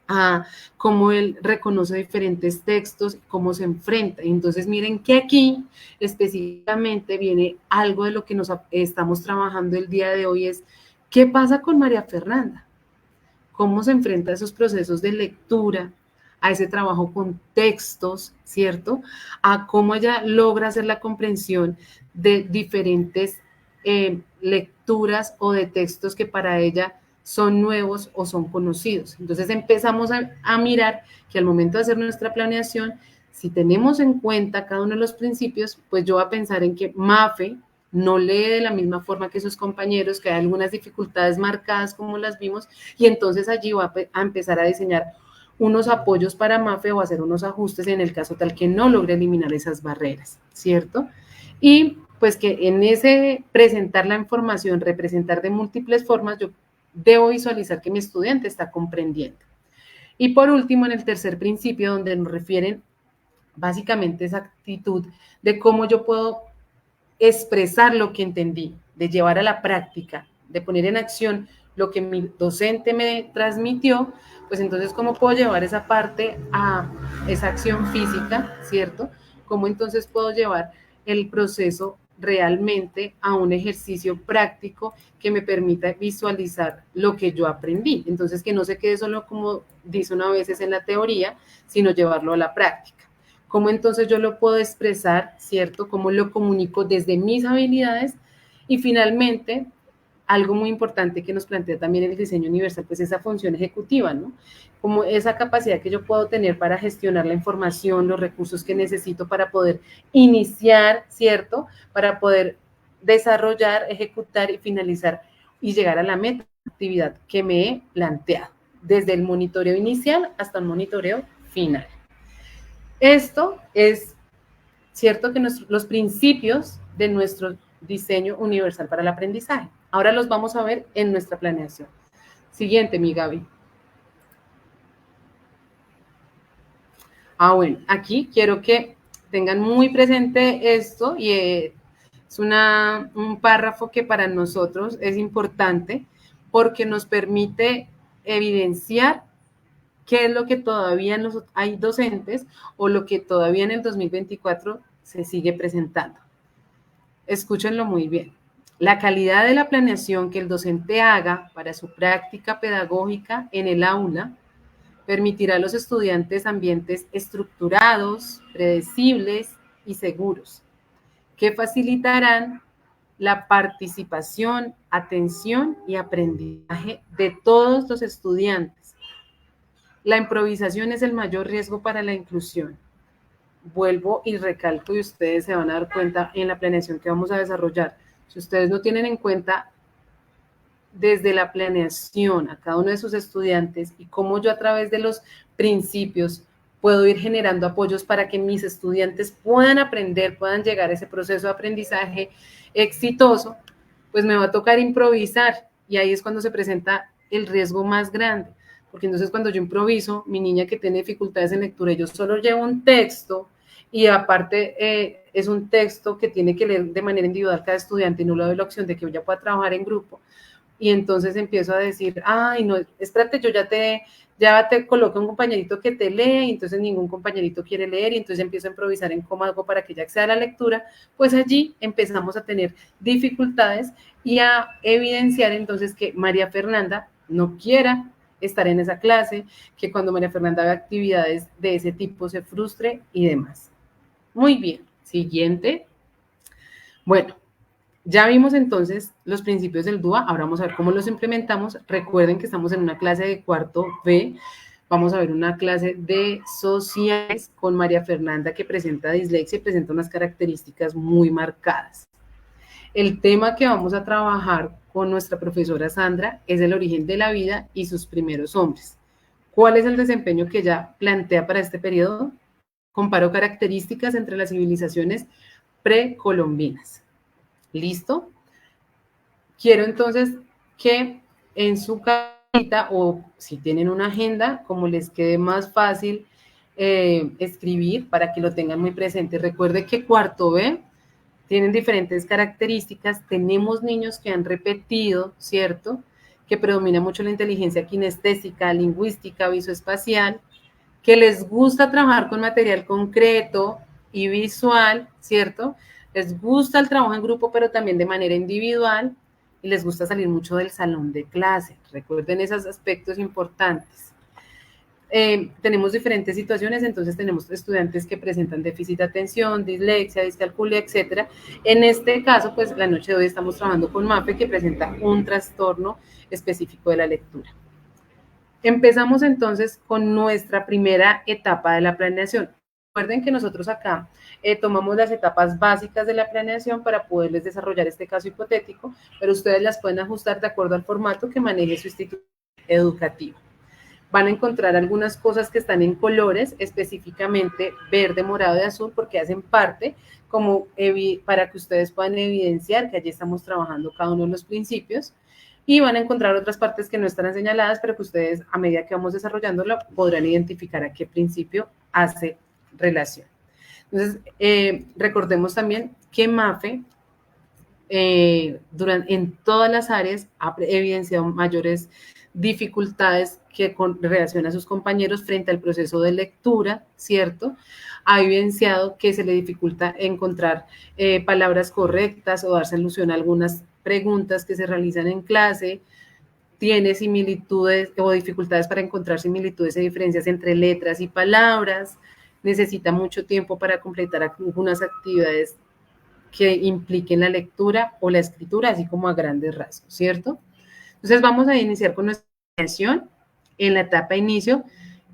a cómo él reconoce diferentes textos, cómo se enfrenta. Entonces, miren que aquí específicamente viene algo de lo que nos estamos trabajando el día de hoy, es qué pasa con María Fernanda, cómo se enfrenta a esos procesos de lectura, a ese trabajo con textos, ¿cierto? A cómo ella logra hacer la comprensión de diferentes lecturas o de textos que para ella son nuevos o son conocidos. Entonces empezamos a mirar que al momento de hacer nuestra planeación, si tenemos en cuenta cada uno de los principios, pues yo voy a pensar en que Mafe no lee de la misma forma que sus compañeros, que hay algunas dificultades marcadas como las vimos, y entonces allí va a empezar a diseñar unos apoyos para Mafe o hacer unos ajustes en el caso tal que no logre eliminar esas barreras, ¿cierto? Y pues que en ese presentar la información, representar de múltiples formas, yo debo visualizar que mi estudiante está comprendiendo. Y por último, en el tercer principio, donde nos refieren básicamente esa actitud de cómo yo puedo expresar lo que entendí, de llevar a la práctica, de poner en acción lo que mi docente me transmitió, pues entonces cómo puedo llevar esa parte a esa acción física, ¿cierto? Cómo entonces puedo llevar el proceso realmente a un ejercicio práctico que me permita visualizar lo que yo aprendí. Entonces que no se quede solo como dice una veces en la teoría, sino llevarlo a la práctica. ¿Cómo entonces yo lo puedo expresar, cierto? ¿Cómo lo comunico desde mis habilidades? Y finalmente, algo muy importante que nos plantea también el diseño universal, pues esa función ejecutiva, ¿no? Como esa capacidad que yo puedo tener para gestionar la información, los recursos que necesito para poder iniciar, ¿cierto? Para poder desarrollar, ejecutar y finalizar y llegar a la meta actividad que me he planteado, desde el monitoreo inicial hasta el monitoreo final. Esto es cierto que los principios de nuestro diseño universal para el aprendizaje. Ahora los vamos a ver en nuestra planeación. Siguiente, mi Gaby. Bueno, aquí quiero que tengan muy presente esto y es un párrafo que para nosotros es importante porque nos permite evidenciar qué es lo que todavía hay docentes o lo que todavía en el 2024 se sigue presentando. Escúchenlo muy bien. La calidad de la planeación que el docente haga para su práctica pedagógica en el aula permitirá a los estudiantes ambientes estructurados, predecibles y seguros, que facilitarán la participación, atención y aprendizaje de todos los estudiantes. La improvisación es el mayor riesgo para la inclusión. Vuelvo y recalco y ustedes se van a dar cuenta en la planeación que vamos a desarrollar. Si ustedes no tienen en cuenta desde la planeación a cada uno de sus estudiantes y cómo yo a través de los principios puedo ir generando apoyos para que mis estudiantes puedan aprender, puedan llegar a ese proceso de aprendizaje exitoso, pues me va a tocar improvisar y ahí es cuando se presenta el riesgo más grande, porque entonces cuando yo improviso, mi niña que tiene dificultades en lectura, yo solo llevo un texto y aparte es un texto que tiene que leer de manera individual cada estudiante y no le doy la opción de que ella pueda trabajar en grupo. Y entonces empiezo a decir, ay, no, espérate, yo ya te coloco un compañerito que te lee, y entonces ningún compañerito quiere leer, y entonces empiezo a improvisar en cómo hago para que ella acceda a la lectura, pues allí empezamos a tener dificultades y a evidenciar entonces que María Fernanda no quiera estar en esa clase, que cuando María Fernanda haga actividades de ese tipo se frustre y demás. Muy bien, siguiente. Bueno, ya vimos entonces los principios del DUA, ahora vamos a ver cómo los implementamos. Recuerden que estamos en una clase de cuarto B, vamos a ver una clase de sociales con María Fernanda que presenta dislexia y presenta unas características muy marcadas. El tema que vamos a trabajar con nuestra profesora Sandra es el origen de la vida y sus primeros hombres. ¿Cuál es el desempeño que ella plantea para este periodo? Comparó características entre las civilizaciones precolombinas. ¿Listo? Quiero entonces que en su casita o si tienen una agenda, como les quede más fácil escribir para que lo tengan muy presente. Recuerde que cuarto B tienen diferentes características. Tenemos niños que han repetido, ¿cierto? que predomina mucho la inteligencia kinestésica, lingüística, visoespacial, que les gusta trabajar con material concreto y visual, ¿cierto? Les gusta el trabajo en grupo, pero también de manera individual, y les gusta salir mucho del salón de clase. Recuerden esos aspectos importantes. Tenemos diferentes situaciones, entonces tenemos estudiantes que presentan déficit de atención, dislexia, discalculia, etcétera. En este caso, pues la noche de hoy estamos trabajando con MAPE, que presenta un trastorno específico de la lectura. Empezamos entonces con nuestra primera etapa de la planeación. Recuerden que nosotros acá tomamos las etapas básicas de la planeación para poderles desarrollar este caso hipotético, pero ustedes las pueden ajustar de acuerdo al formato que maneje su institución educativa. Van a encontrar algunas cosas que están en colores, específicamente verde, morado y azul, porque hacen parte como para que ustedes puedan evidenciar que allí estamos trabajando cada uno de los principios, y van a encontrar otras partes que no estarán señaladas, pero que ustedes, a medida que vamos desarrollándolo, podrán identificar a qué principio hace relación. Entonces, recordemos también que MAFE en todas las áreas ha evidenciado mayores dificultades que con relación a sus compañeros frente al proceso de lectura, ¿cierto? Ha evidenciado que se le dificulta encontrar palabras correctas o dar solución a algunas preguntas que se realizan en clase, tiene similitudes o dificultades para encontrar similitudes y diferencias entre letras y palabras, necesita mucho tiempo para completar algunas actividades que impliquen la lectura o la escritura, así como a grandes rasgos, ¿cierto? Entonces vamos a iniciar con nuestra presentación. En la etapa de inicio,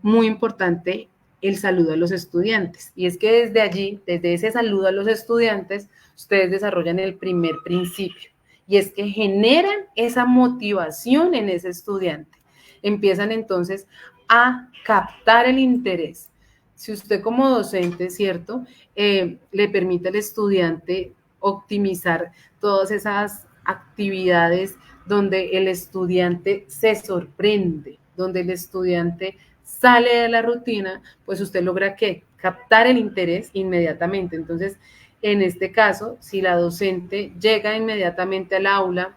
muy importante el saludo a los estudiantes. Y es que desde allí, desde ese saludo a los estudiantes, ustedes desarrollan el primer principio. Y es que generan esa motivación en ese estudiante. Empiezan entonces a captar el interés. Si usted como docente, ¿cierto?, le permite al estudiante optimizar todas esas actividades donde el estudiante se sorprende, donde el estudiante sale de la rutina, pues usted logra ¿qué? Captar el interés inmediatamente. Entonces, en este caso, si la docente llega inmediatamente al aula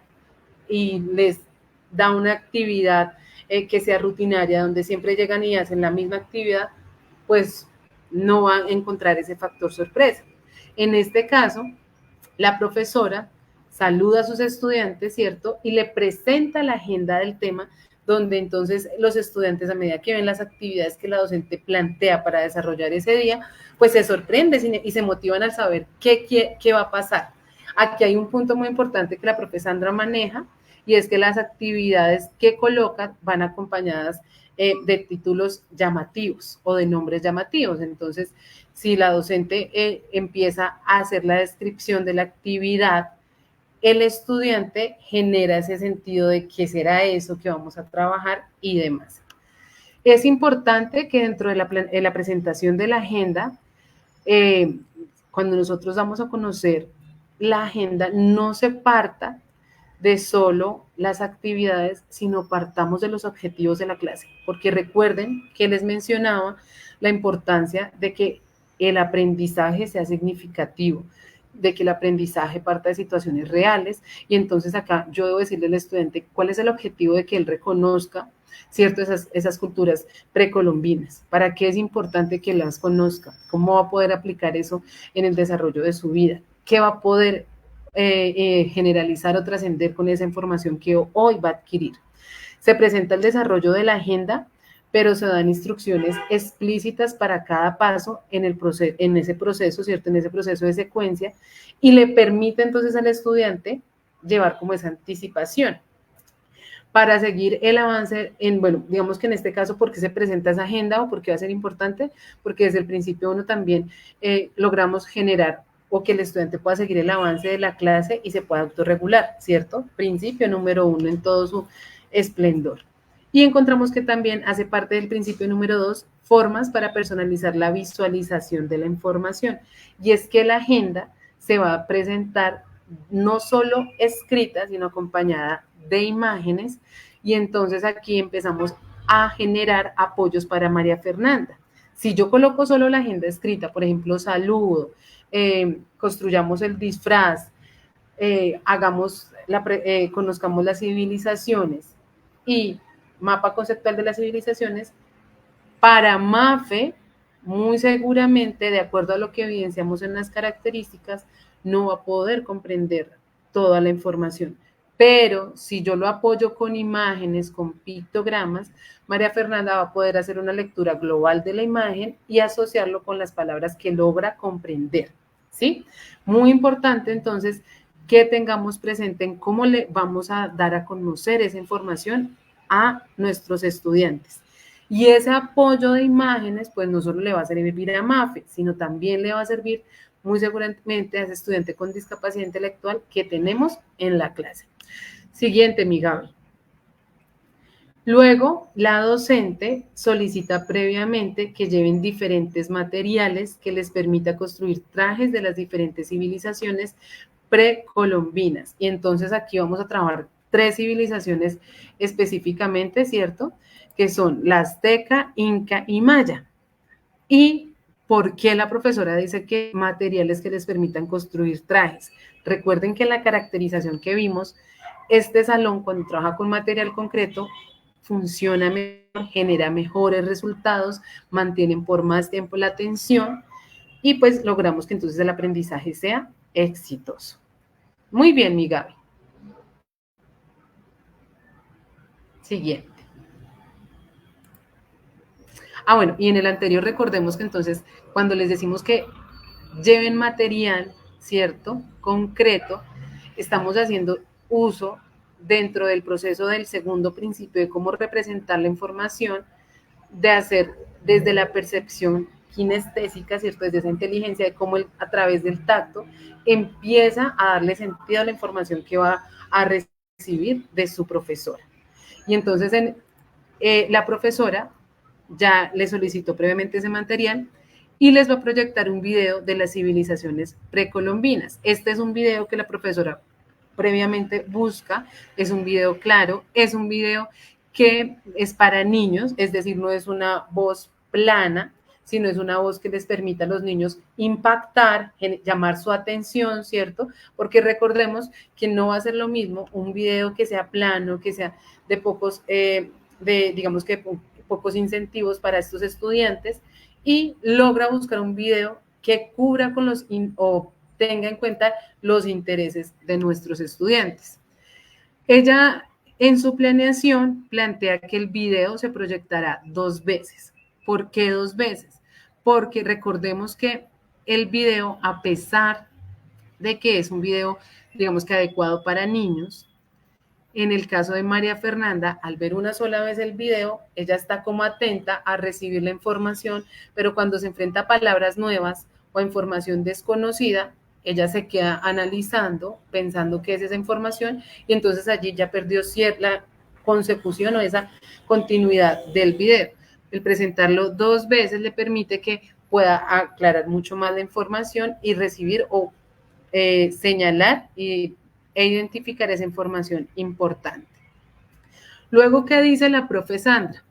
y les da una actividad que sea rutinaria, donde siempre llegan y hacen la misma actividad, pues no van a encontrar ese factor sorpresa. En este caso, la profesora saluda a sus estudiantes, ¿cierto? Y le presenta la agenda del tema, donde entonces los estudiantes, a medida que ven las actividades que la docente plantea para desarrollar ese día, pues se sorprenden y se motivan al saber qué va a pasar. Aquí hay un punto muy importante que la profe Sandra maneja, y es que las actividades que colocan van acompañadas de títulos llamativos o de nombres llamativos. Entonces, si la docente empieza a hacer la descripción de la actividad, el estudiante genera ese sentido de qué será eso que vamos a trabajar y demás. Es importante que dentro de la presentación de la agenda, cuando nosotros damos a conocer la agenda, no se parta de solo las actividades, sino partamos de los objetivos de la clase, porque recuerden que les mencionaba la importancia de que el aprendizaje sea significativo, de que el aprendizaje parta de situaciones reales, y entonces acá yo debo decirle al estudiante cuál es el objetivo de que él reconozca, ¿cierto? Esas culturas precolombinas, para qué es importante que las conozca, cómo va a poder aplicar eso en el desarrollo de su vida, qué va a poder generalizar o trascender con esa información que hoy va a adquirir. Se presenta el desarrollo de la agenda, pero se dan instrucciones explícitas para cada paso en ese proceso, ¿cierto? En ese proceso de secuencia, y le permite entonces al estudiante llevar como esa anticipación para seguir el avance bueno, digamos que en este caso, ¿por qué se presenta esa agenda o por qué va a ser importante? Porque desde el principio uno también logramos generar o que el estudiante pueda seguir el avance de la clase y se pueda autorregular, ¿cierto? Principio número 1 en todo su esplendor. Y encontramos que también hace parte del principio número 2, formas para personalizar la visualización de la información. Y es que la agenda se va a presentar no solo escrita, sino acompañada de imágenes. Y entonces aquí empezamos a generar apoyos para María Fernanda. Si yo coloco solo la agenda escrita, por ejemplo, saludo, construyamos el disfraz, conozcamos las civilizaciones, y mapa conceptual de las civilizaciones, para MAFE, muy seguramente, de acuerdo a lo que evidenciamos en las características, no va a poder comprender toda la información. Pero si yo lo apoyo con imágenes, con pictogramas, María Fernanda va a poder hacer una lectura global de la imagen y asociarlo con las palabras que logra comprender, ¿sí? Muy importante, entonces, que tengamos presente en cómo le vamos a dar a conocer esa información a nuestros estudiantes. Y ese apoyo de imágenes, pues no solo le va a servir a MAFE, sino también le va a servir muy seguramente a ese estudiante con discapacidad intelectual que tenemos en la clase. Siguiente, mi Gaby. Luego, la docente solicita previamente que lleven diferentes materiales que les permita construir trajes de las diferentes civilizaciones precolombinas. Y entonces aquí vamos a trabajar 3 civilizaciones específicamente, ¿cierto? Que son la azteca, inca y maya. ¿Y por qué la profesora dice que materiales que les permitan construir trajes? Recuerden que en la caracterización que vimos, este salón cuando trabaja con material concreto funciona mejor, genera mejores resultados, mantienen por más tiempo la atención y pues logramos que entonces el aprendizaje sea exitoso. Muy bien, mi Gaby. Siguiente. Bueno, y en el anterior recordemos que entonces cuando les decimos que lleven material, ¿cierto? Concreto, estamos haciendo uso dentro del proceso del segundo principio de cómo representar la información, de hacer desde la percepción kinestésica, ¿cierto? Desde esa inteligencia de cómo a través del tacto empieza a darle sentido a la información que va a recibir de su profesora. Y entonces la profesora ya le solicitó previamente ese material y les va a proyectar un video de las civilizaciones precolombinas. Este es un video que la profesora previamente busca, es un video claro, es un video que es para niños, es decir, no es una voz plana, sino es una voz que les permita a los niños impactar, llamar su atención, ¿cierto? Porque recordemos que no va a ser lo mismo un video que sea plano, que sea de pocos, digamos que pocos incentivos para estos estudiantes y logra buscar un video que cubra con o tenga en cuenta los intereses de nuestros estudiantes. Ella en su planeación plantea que el video se proyectará 2 veces. ¿Por qué 2 veces? Porque recordemos que el video, a pesar de que es un video, digamos que adecuado para niños, en el caso de María Fernanda, al ver una sola vez el video, ella está como atenta a recibir la información, pero cuando se enfrenta a palabras nuevas o a información desconocida, ella se queda analizando, pensando qué es esa información, y entonces allí ya perdió cierta consecución o esa continuidad del video. El presentarlo 2 veces le permite que pueda aclarar mucho más la información y recibir o señalar e identificar esa información importante. Luego, ¿qué dice la profe Sandra?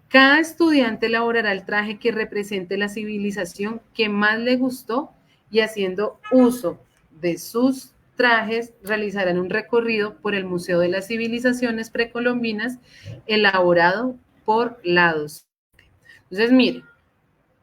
Cada estudiante elaborará el traje que represente la civilización que más le gustó y haciendo uso de sus trajes realizarán un recorrido por el Museo de las Civilizaciones Precolombinas elaborado por la docente. Entonces, miren,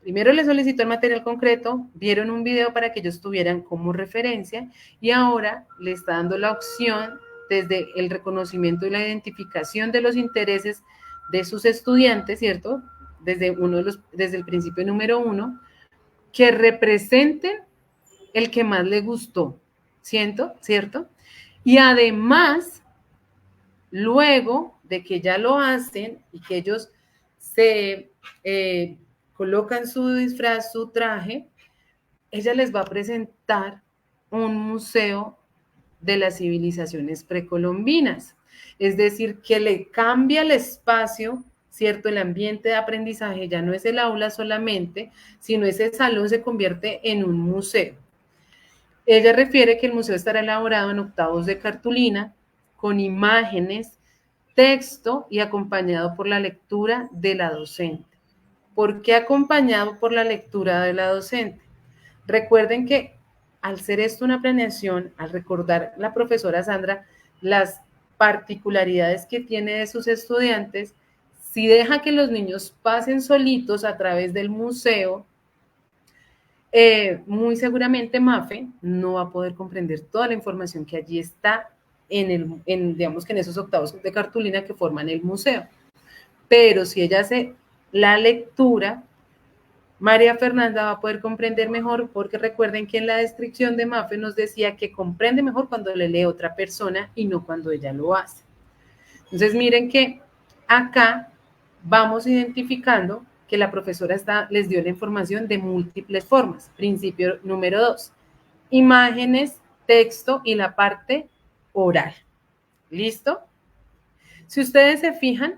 primero les solicitó el material concreto, vieron un video para que ellos tuvieran como referencia y ahora le está dando la opción desde el reconocimiento y la identificación de los intereses de sus estudiantes, ¿cierto? Desde el principio número 1, que representen el que más les gustó, ¿cierto? Y además, luego de que ya lo hacen y que ellos se colocan su disfraz, su traje, ella les va a presentar un museo de las civilizaciones precolombinas. Es decir, que le cambia el espacio, ¿cierto? El ambiente de aprendizaje ya no es el aula solamente, sino ese salón se convierte en un museo. Ella refiere que el museo estará elaborado en octavos de cartulina, con imágenes, texto y acompañado por la lectura de la docente. ¿Por qué acompañado por la lectura de la docente? Recuerden que al ser esto una planeación, al recordar la profesora Sandra las particularidades que tiene de sus estudiantes, si deja que los niños pasen solitos a través del museo, muy seguramente Mafe no va a poder comprender toda la información que allí está digamos que en esos octavos de cartulina que forman el museo. Pero si ella hace la lectura, María Fernanda va a poder comprender mejor, porque recuerden que en la descripción de Mafe nos decía que comprende mejor cuando le lee otra persona y no cuando ella lo hace. Entonces miren que acá vamos identificando que la profesora les dio la información de múltiples formas. Principio número 2, imágenes, texto y la parte oral. ¿Listo? Si ustedes se fijan,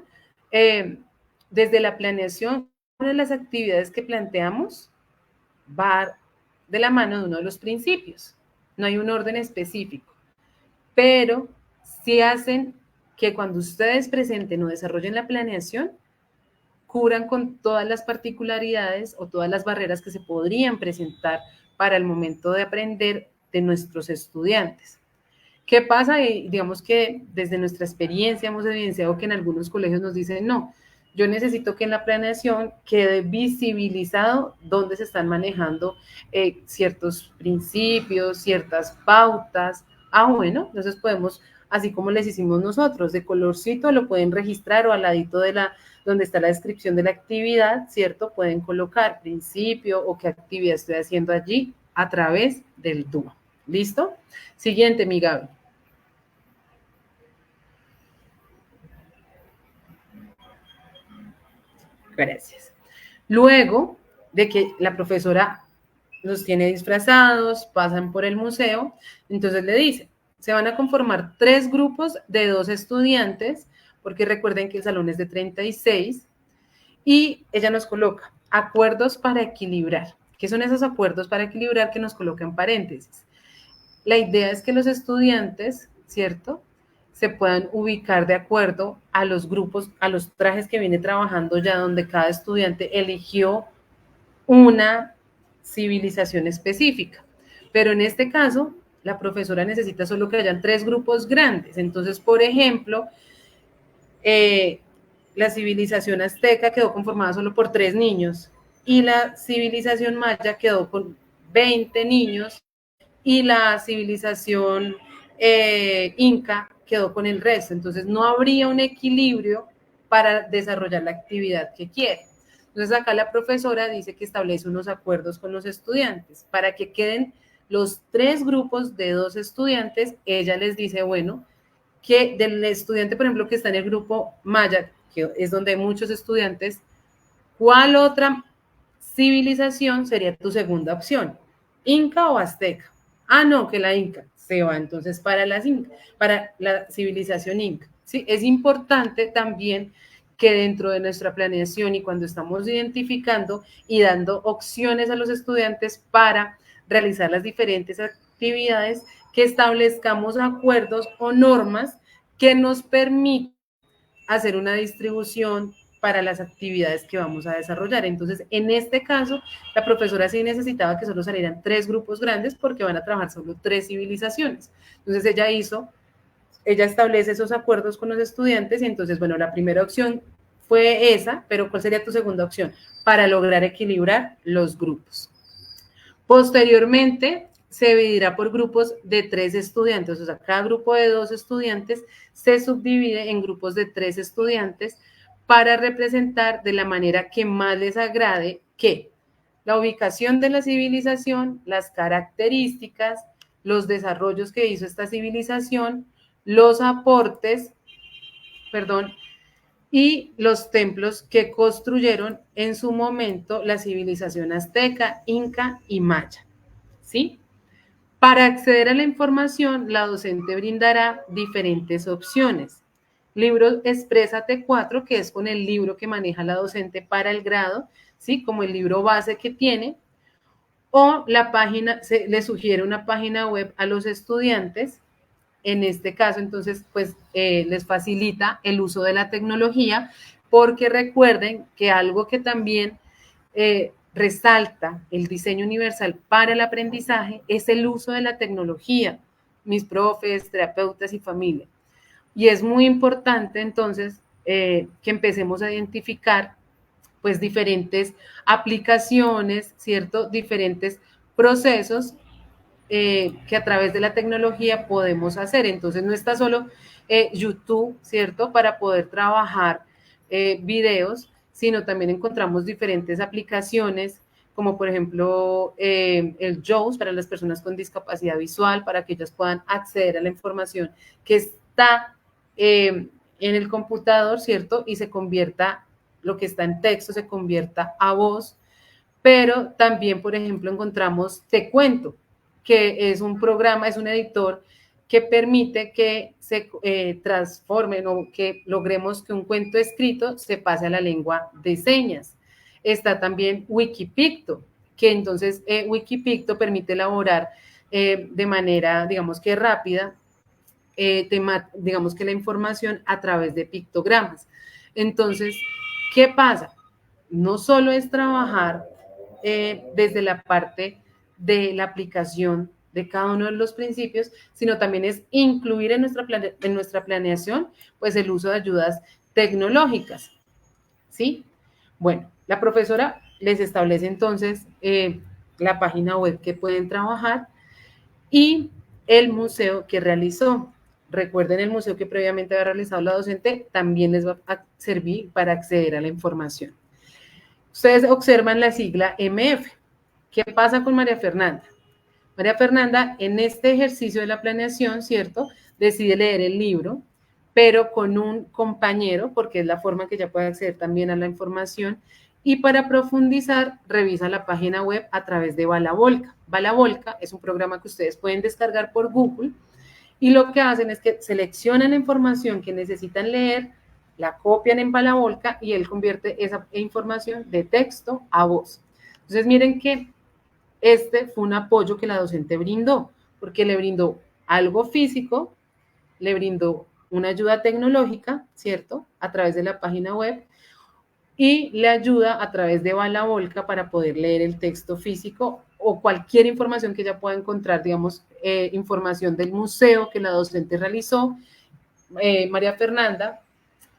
desde la planeación, una de las actividades que planteamos va de la mano de uno de los principios. No hay un orden específico, pero sí hacen que cuando ustedes presenten o desarrollen la planeación, cubran con todas las particularidades o todas las barreras que se podrían presentar para el momento de aprender de nuestros estudiantes. ¿Qué pasa? Y digamos que desde nuestra experiencia hemos evidenciado que en algunos colegios nos dicen, no, yo necesito que en la planeación quede visibilizado dónde se están manejando ciertos principios, ciertas pautas. Bueno, entonces podemos, así como les hicimos nosotros, de colorcito lo pueden registrar o al ladito de donde está la descripción de la actividad, ¿cierto? Pueden colocar principio o qué actividad estoy haciendo allí a través del dúo. ¿Listo? Siguiente, mi Gaby. Gracias. Luego de que la profesora los tiene disfrazados, pasan por el museo, entonces le dice, se van a conformar 3 grupos de 2 estudiantes, porque recuerden que el salón es de 36, y ella nos coloca acuerdos para equilibrar. ¿Qué son esos acuerdos para equilibrar que nos coloca en paréntesis? La idea es que los estudiantes, ¿cierto?, se puedan ubicar de acuerdo a los grupos, a los trajes que viene trabajando ya, donde cada estudiante eligió una civilización específica. Pero en este caso, la profesora necesita solo que hayan 3 grupos grandes. Entonces, por ejemplo, la civilización azteca quedó conformada solo por 3 niños y la civilización maya quedó con 20 niños y la civilización inca quedó con el resto. Entonces no habría un equilibrio para desarrollar la actividad que quiere. Entonces acá la profesora dice que establece unos acuerdos con los estudiantes para que queden los 3 grupos de 2 estudiantes. Ella les dice, bueno, que del estudiante, por ejemplo, que está en el grupo maya, que es donde hay muchos estudiantes, ¿cuál otra civilización sería tu segunda opción? ¿Inca o azteca? No, que la inca se va entonces para la civilización inca. ¿Sí? Es importante también que dentro de nuestra planeación y cuando estamos identificando y dando opciones a los estudiantes para realizar las diferentes actividades, que establezcamos acuerdos o normas que nos permitan hacer una distribución para las actividades que vamos a desarrollar. Entonces, en este caso, la profesora sí necesitaba que solo salieran 3 grupos grandes porque van a trabajar solo 3 civilizaciones. Entonces, ella establece esos acuerdos con los estudiantes y entonces, bueno, la primera opción fue esa, pero ¿cuál sería tu segunda opción? Para lograr equilibrar los grupos. Posteriormente, se dividirá por grupos de 3 estudiantes, o sea, cada grupo de 2 estudiantes se subdivide en grupos de 3 estudiantes para representar de la manera que más les agrade que la ubicación de la civilización, las características, los desarrollos que hizo esta civilización, los aportes, y los templos que construyeron en su momento la civilización azteca, inca y maya. ¿Sí? Para acceder a la información, la docente brindará diferentes opciones. Libro Exprésate 4, que es con el libro que maneja la docente para el grado, ¿sí? Como el libro base que tiene, o la página, le sugiere una página web a los estudiantes. En este caso, entonces, pues les facilita el uso de la tecnología, porque recuerden que algo que también resalta el diseño universal para el aprendizaje es el uso de la tecnología, mis profes, terapeutas y familia. Y es muy importante entonces que empecemos a identificar pues diferentes aplicaciones, ¿cierto? Diferentes procesos que a través de la tecnología podemos hacer. Entonces no está solo YouTube, ¿cierto? Para poder trabajar videos, sino también encontramos diferentes aplicaciones, como por ejemplo el JAWS para las personas con discapacidad visual, para que ellas puedan acceder a la información que está en el computador, ¿cierto? Y se convierta, lo que está en texto se convierta a voz. Pero también, por ejemplo, encontramos Te Cuento, que es un programa, es un editor que permite que se transforme o que logremos que un cuento escrito se pase a la lengua de señas. Está también Wikipicto, que entonces Wikipicto permite elaborar de manera, digamos que rápida, digamos que la información a través de pictogramas. Entonces, ¿qué pasa? No solo es trabajar desde la parte de la aplicación de cada uno de los principios, sino también es incluir en nuestra planeación pues el uso de ayudas tecnológicas, ¿sí? Bueno, la profesora les establece entonces la página web que pueden trabajar y el museo que realizó. Recuerden el museo que previamente había realizado la docente, también les va a servir para acceder a la información. Ustedes observan la sigla MF. ¿Qué pasa con María Fernanda? María Fernanda, en este ejercicio de la planeación, ¿cierto? Decide leer el libro, pero con un compañero, porque es la forma que ella puede acceder también a la información, y para profundizar, revisa la página web a través de Balavolca. Balavolca es un programa que ustedes pueden descargar por Google, y lo que hacen es que seleccionan la información que necesitan leer, la copian en Balavolca y él convierte esa información de texto a voz. Entonces, miren que este fue un apoyo que la docente brindó, porque le brindó algo físico, le brindó una ayuda tecnológica, ¿cierto? A través de la página web y le ayuda a través de Balavolca para poder leer el texto físico o cualquier información que ella pueda encontrar, digamos, información del museo que la docente realizó. María Fernanda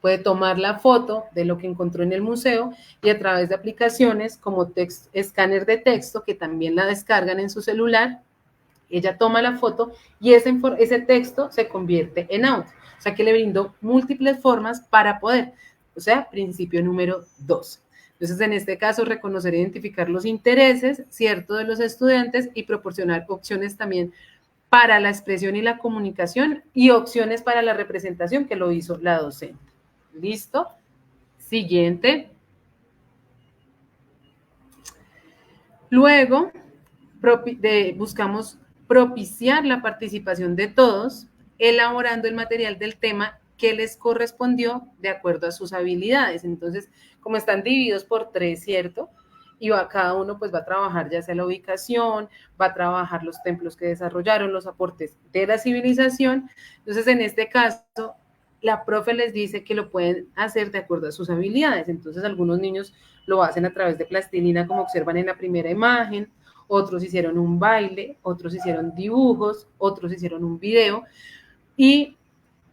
puede tomar la foto de lo que encontró en el museo y a través de aplicaciones como escáner de texto, que también la descargan en su celular, ella toma la foto y ese texto se convierte en audio. O sea que le brindó múltiples formas para poder. O sea, principio número 2. Entonces, en este caso, reconocer e identificar los intereses, ¿cierto?, de los estudiantes y proporcionar opciones también para la expresión y la comunicación y opciones para la representación, que lo hizo la docente. ¿Listo? Siguiente. Luego, buscamos propiciar la participación de todos, elaborando el material del tema que les correspondió de acuerdo a sus habilidades. Entonces, como están divididos por 3, ¿cierto? Y cada uno pues va a trabajar ya sea la ubicación, va a trabajar los templos que desarrollaron, los aportes de la civilización. Entonces, en este caso, la profe les dice que lo pueden hacer de acuerdo a sus habilidades. Entonces, algunos niños lo hacen a través de plastilina, como observan en la primera imagen, otros hicieron un baile, otros hicieron dibujos, otros hicieron un video y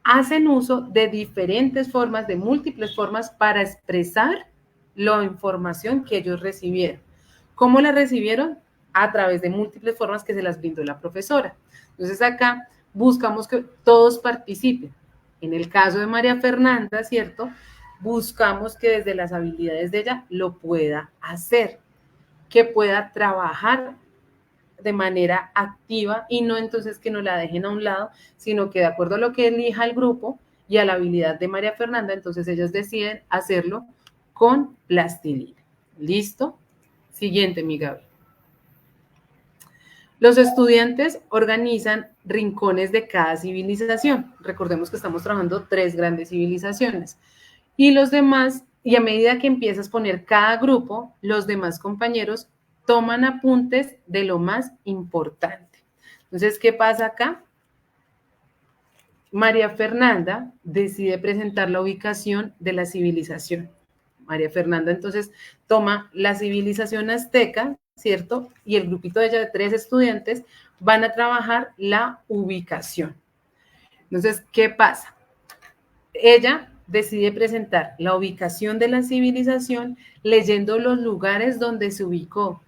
hacen uso de diferentes formas, de múltiples formas para expresar la información que ellos recibieron. ¿Cómo la recibieron? A través de múltiples formas que se las brindó la profesora. Entonces acá buscamos que todos participen. En el caso de María Fernanda, ¿cierto? Buscamos que desde las habilidades de ella lo pueda hacer, que pueda trabajar de manera activa y no entonces que no la dejen a un lado, sino que de acuerdo a lo que elija el grupo y a la habilidad de María Fernanda, entonces ellos deciden hacerlo con plastilina. ¿Listo? Siguiente, mi Gaby. Los estudiantes organizan rincones de cada civilización. Recordemos que estamos trabajando 3 grandes civilizaciones. Y los demás, y a medida que empiezas a poner cada grupo, los demás compañeros toman apuntes de lo más importante. Entonces, ¿qué pasa acá? María Fernanda decide presentar la ubicación de la civilización. María Fernanda entonces toma la civilización azteca, ¿cierto? Y el grupito de ella de 3 estudiantes van a trabajar la ubicación. Entonces, ¿qué pasa? ella decide presentar la ubicación de la civilización leyendo los lugares donde se ubicó.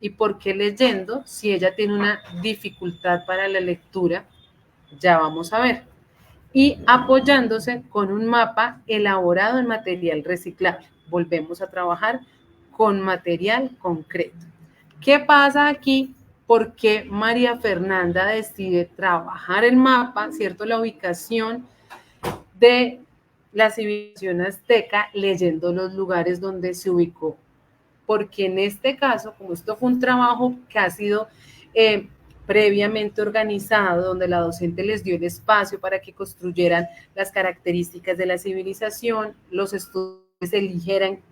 ¿Y por qué leyendo? Si ella tiene una dificultad para la lectura, ya vamos a ver. Y apoyándose con un mapa elaborado en material reciclable. Volvemos a trabajar con material concreto. ¿Qué pasa aquí? Porque María Fernanda decide trabajar el mapa, ¿cierto? La ubicación de la civilización azteca leyendo los lugares donde se ubicó. Porque en este caso, como esto fue un trabajo que ha sido previamente organizado, donde la docente les dio el espacio para que construyeran las características de la civilización, los estudiantes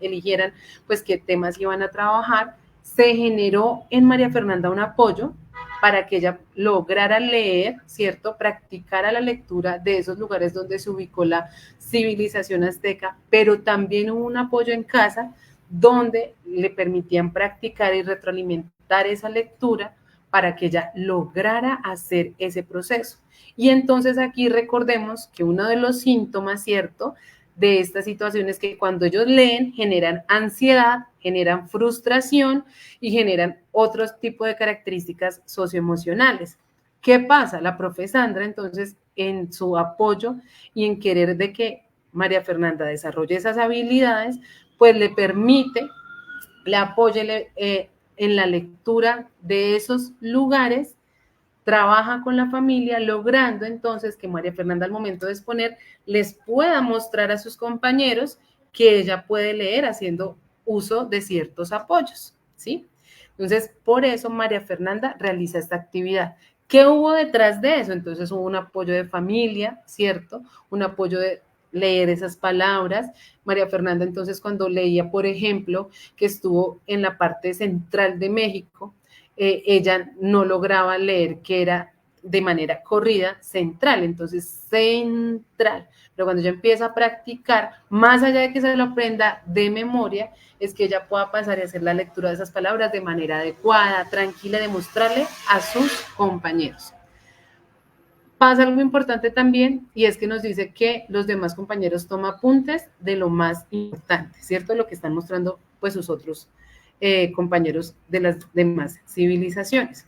eligieran pues qué temas iban a trabajar, se generó en María Fernanda un apoyo para que ella lograra leer, ¿cierto? Practicara la lectura de esos lugares donde se ubicó la civilización azteca, pero también hubo un apoyo en casa donde le permitían practicar y retroalimentar esa lectura para que ella lograra hacer ese proceso. Y entonces aquí recordemos que uno de los síntomas, ¿cierto?, de esta situación es que cuando ellos leen generan ansiedad, generan frustración y generan otros tipos de características socioemocionales. ¿Qué pasa? La profe Sandra, entonces, en su apoyo y en querer de que María Fernanda desarrolle esas habilidades, pues le permite, le apoye en la lectura de esos lugares, trabaja con la familia, logrando entonces que María Fernanda al momento de exponer les pueda mostrar a sus compañeros que ella puede leer haciendo uso de ciertos apoyos, ¿sí? Entonces, por eso María Fernanda realiza esta actividad. ¿Qué hubo detrás de eso? Entonces hubo un apoyo de familia, ¿cierto? Un apoyo de leer esas palabras. María Fernanda entonces cuando leía, por ejemplo, que estuvo en la parte central de México, ella no lograba leer que era de manera corrida central, entonces central. Pero cuando ella empieza a practicar, más allá de que se lo aprenda de memoria, es que ella pueda pasar y hacer la lectura de esas palabras de manera adecuada, tranquila, demostrarle a sus compañeros. Pasa algo importante también y es que nos dice que los demás compañeros toman apuntes de lo más importante, ¿cierto? Lo que están mostrando pues sus otros compañeros de las demás civilizaciones.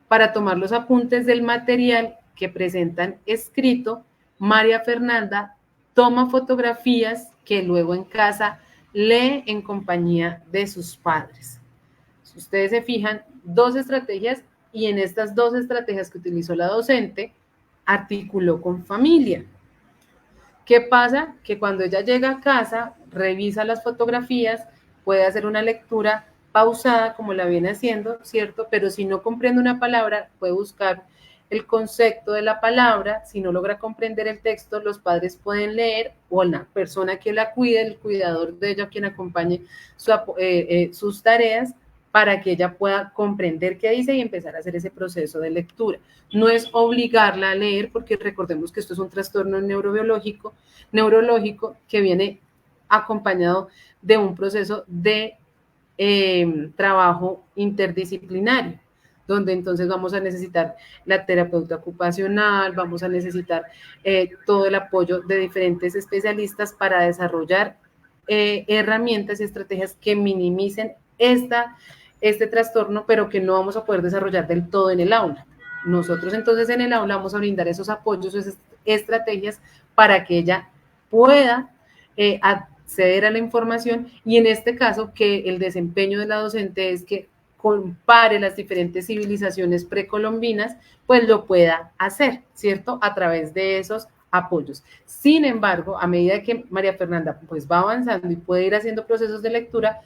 Para tomar los apuntes del material que presentan escrito, María Fernanda toma fotografías que luego en casa lee en compañía de sus padres. Si ustedes se fijan, dos estrategias y en estas dos estrategias que utilizó la docente, articuló con familia. ¿Qué pasa? Que cuando ella llega a casa, revisa las fotografías, puede hacer una lectura pausada como la viene haciendo, ¿cierto? Pero si no comprende una palabra, puede buscar el concepto de la palabra. Si no logra comprender el texto, los padres pueden leer o la persona que la cuide, el cuidador de ella, quien acompañe sus tareas, para que ella pueda comprender qué dice y empezar a hacer ese proceso de lectura. No es obligarla a leer, porque recordemos que esto es un trastorno neurológico que viene acompañado de un proceso de trabajo interdisciplinario, donde entonces vamos a necesitar la terapeuta ocupacional, vamos a necesitar todo el apoyo de diferentes especialistas para desarrollar herramientas y estrategias que minimicen este trastorno, pero que no vamos a poder desarrollar del todo en el aula. Nosotros entonces en el aula vamos a brindar esos apoyos, esas estrategias para que ella pueda acceder a la información y en este caso que el desempeño de la docente es que compare las diferentes civilizaciones precolombinas, pues lo pueda hacer, ¿cierto? A través de esos apoyos. Sin embargo, a medida que María Fernanda pues va avanzando y puede ir haciendo procesos de lectura,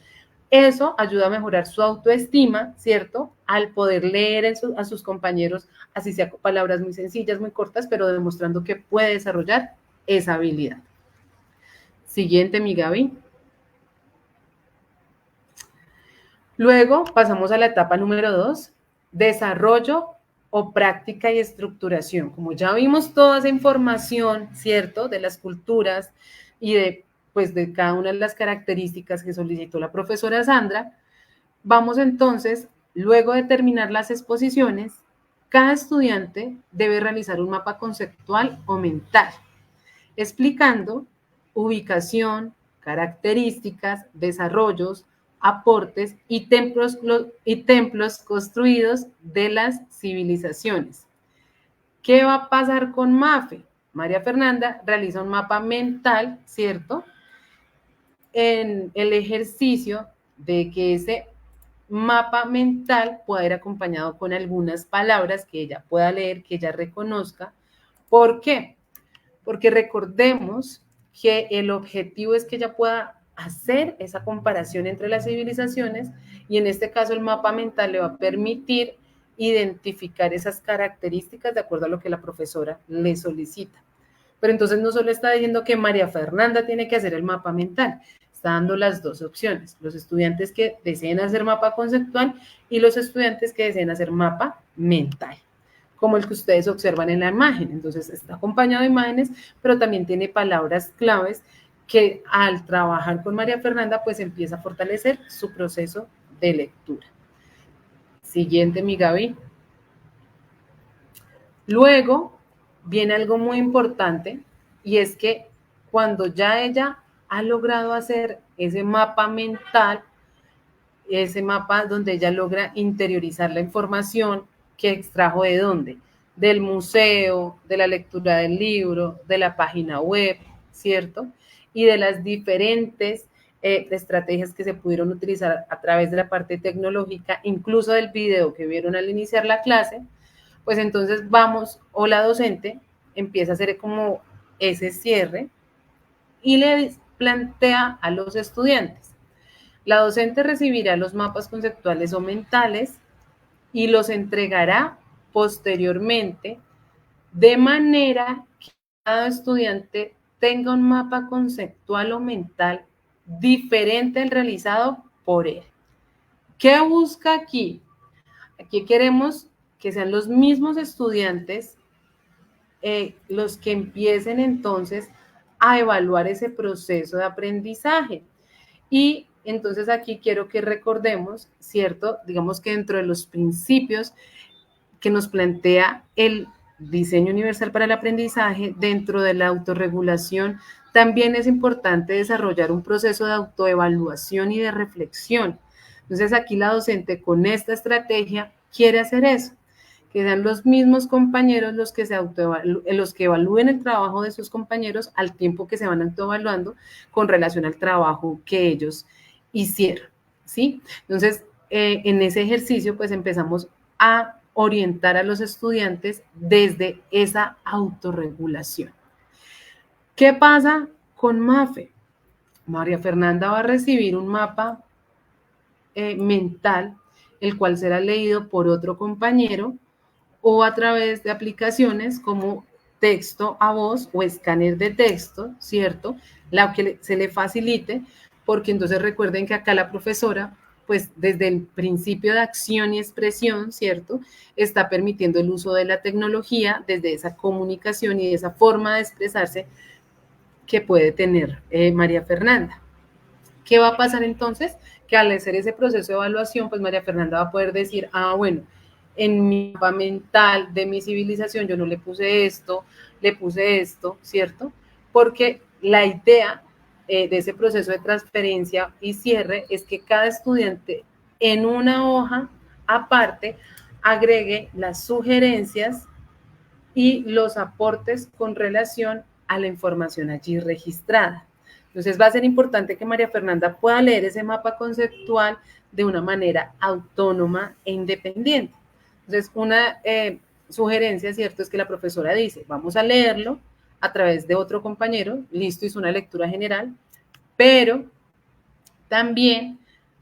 eso ayuda a mejorar su autoestima, ¿cierto? Al poder leer a sus compañeros, así sea palabras muy sencillas, muy cortas, pero demostrando que puede desarrollar esa habilidad. Siguiente, mi Gaby. Luego pasamos a la etapa número 2, desarrollo o práctica y estructuración. Como ya vimos toda esa información, ¿cierto? De las culturas y de cada una de las características que solicitó la profesora Sandra, vamos entonces, luego de terminar las exposiciones, cada estudiante debe realizar un mapa conceptual o mental. explicando ubicación, características, desarrollos, aportes y templos construidos de las civilizaciones. ¿Qué va a pasar con MAFE? María Fernanda realiza un mapa mental, ¿cierto? En el ejercicio de que ese mapa mental pueda ir acompañado con algunas palabras que ella pueda leer, que ella reconozca. ¿Por qué? Porque recordemos que el objetivo es que ella pueda hacer esa comparación entre las civilizaciones y en este caso el mapa mental le va a permitir identificar esas características de acuerdo a lo que la profesora le solicita. Pero entonces no solo está diciendo que María Fernanda tiene que hacer el mapa mental, está dando las dos opciones, los estudiantes que deseen hacer mapa conceptual y los estudiantes que deseen hacer mapa mental, como el que ustedes observan en la imagen. Entonces está acompañado de imágenes, pero también tiene palabras claves que al trabajar con María Fernanda, pues empieza a fortalecer su proceso de lectura. Siguiente, mi Gaby. Luego viene algo muy importante y es que cuando ya ella ha logrado hacer ese mapa mental, ese mapa donde ella logra interiorizar la información que extrajo de dónde, del museo, de la lectura del libro, de la página web, ¿cierto? Y de las diferentes estrategias que se pudieron utilizar a través de la parte tecnológica, incluso del video que vieron al iniciar la clase, pues entonces vamos, o la docente empieza a hacer como ese cierre y le plantea a los estudiantes. La docente recibirá los mapas conceptuales o mentales y los entregará posteriormente de manera que cada estudiante tenga un mapa conceptual o mental diferente al realizado por él. ¿Qué busca aquí? Aquí queremos que sean los mismos estudiantes los que empiecen entonces a evaluar ese proceso de aprendizaje. Y entonces aquí quiero que recordemos, ¿cierto? Digamos que dentro de los principios que nos plantea el diseño universal para el aprendizaje, dentro de la autorregulación, también es importante desarrollar un proceso de autoevaluación y de reflexión. Entonces aquí la docente con esta estrategia quiere hacer eso, que sean los mismos compañeros los que los que evalúen el trabajo de sus compañeros al tiempo que se van autoevaluando con relación al trabajo que ellos hicieron, ¿sí? Entonces, en ese ejercicio, pues empezamos a orientar a los estudiantes desde esa autorregulación. ¿Qué pasa con MAFE? María Fernanda va a recibir un mapa mental, el cual será leído por otro compañero o a través de aplicaciones como texto a voz o escáner de texto, ¿cierto? La que se le facilite, porque entonces recuerden que acá la profesora, pues desde el principio de acción y expresión, ¿cierto? Está permitiendo el uso de la tecnología desde esa comunicación y de esa forma de expresarse que puede tener María Fernanda. ¿Qué va a pasar entonces? Que al hacer ese proceso de evaluación, pues María Fernanda va a poder decir, ah, bueno, en mi mapa mental de mi civilización yo no le puse esto, ¿cierto? Porque la idea de ese proceso de transferencia y cierre es que cada estudiante en una hoja aparte agregue las sugerencias y los aportes con relación a la información allí registrada. Entonces va a ser importante que María Fernanda pueda leer ese mapa conceptual de una manera autónoma e independiente. Entonces una sugerencia, ¿cierto? Es que la profesora dice, vamos a leerlo a través de otro compañero, listo, hizo una lectura general, pero también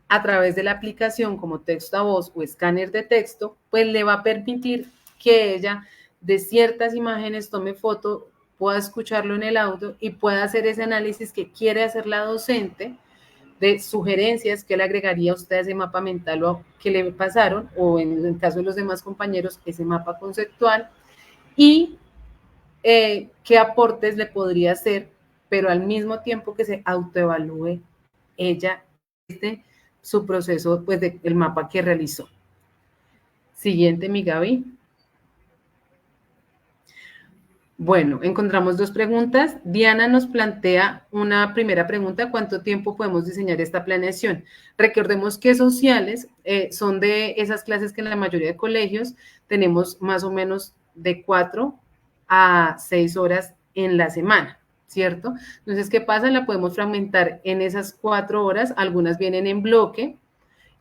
a través de la aplicación como texto a voz o escáner de texto, pues le va a permitir que ella de ciertas imágenes tome foto, pueda escucharlo en el audio y pueda hacer ese análisis que quiere hacer la docente de sugerencias que le agregaría a usted a ese mapa mental o que le pasaron, o en el caso de los demás compañeros, ese mapa conceptual, y qué aportes le podría hacer, pero al mismo tiempo que se autoevalúe ella su proceso pues del mapa que realizó. Siguiente, mi Gaby. Bueno, encontramos dos preguntas. Diana nos plantea una primera pregunta: ¿cuánto tiempo podemos diseñar esta planeación? Recordemos que sociales son de esas clases que en la mayoría de colegios tenemos más o menos de 4 a 6 horas en la semana, ¿cierto? Entonces, ¿qué pasa? La podemos fragmentar en esas 4 horas, algunas vienen en bloque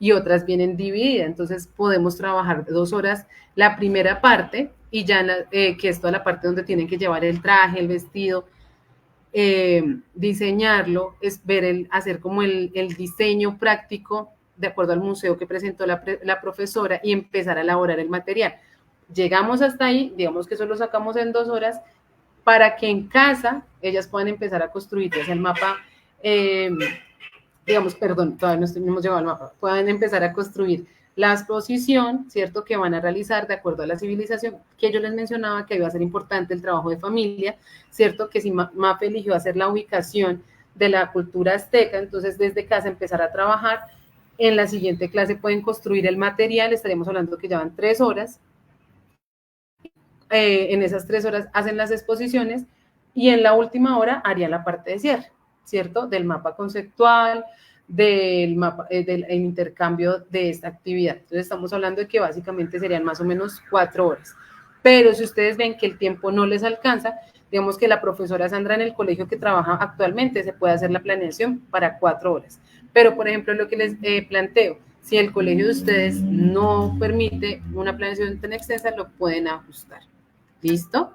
y otras vienen divididas. Entonces podemos trabajar 2 horas la primera parte y ya que es toda la parte donde tienen que llevar el traje, el vestido, diseñarlo, es ver hacer como el diseño práctico de acuerdo al museo que presentó la profesora y empezar a elaborar el material. Llegamos hasta ahí, digamos que eso lo sacamos en 2 horas, para que en casa ellas puedan empezar a construir ya sea el mapa, digamos, perdón, todavía no hemos llegado al mapa, puedan empezar a construir la exposición, ¿cierto?, que van a realizar de acuerdo a la civilización, que yo les mencionaba que iba a ser importante el trabajo de familia, ¿cierto?, que si Mafe eligió hacer la ubicación de la cultura azteca, entonces desde casa empezar a trabajar. En la siguiente clase pueden construir el material, estaríamos hablando que llevan 3 horas, en esas 3 horas hacen las exposiciones y en la última hora harían la parte de cierre, ¿cierto?, del mapa conceptual, del mapa, del intercambio de esta actividad. Entonces estamos hablando de que básicamente serían más o menos 4 horas. Pero si ustedes ven que el tiempo no les alcanza, digamos que la profesora Sandra en el colegio que trabaja actualmente se puede hacer la planeación para 4 horas. Pero, por ejemplo, lo que les planteo, si el colegio de ustedes no permite una planeación tan extensa, lo pueden ajustar. ¿Listo?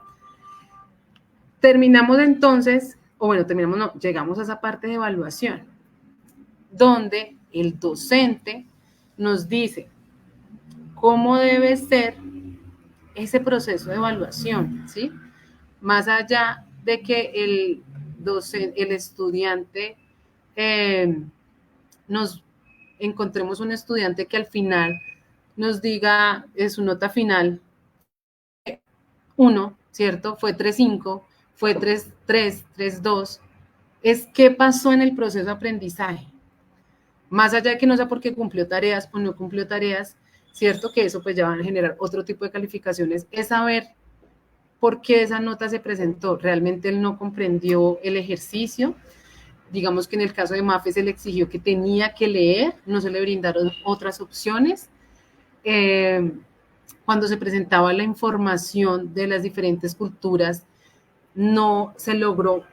Terminamos entonces, o bueno, terminamos, no, llegamos a esa parte de evaluación, donde el docente nos dice cómo debe ser ese proceso de evaluación, ¿sí? Más allá de que el estudiante nos encontremos un estudiante que al final nos diga su nota final 1, ¿cierto? Fue 3.5, fue 3.3, 3.2. Es qué pasó en el proceso de aprendizaje. Más allá de que no sea porque cumplió tareas o no cumplió tareas, ¿cierto? Que eso pues ya va a generar otro tipo de calificaciones, es saber por qué esa nota se presentó. ¿Realmente él no comprendió el ejercicio? Digamos que en el caso de Mafe se le exigió que tenía que leer, no se le brindaron otras opciones. Cuando se presentaba la información de las diferentes culturas, no se logró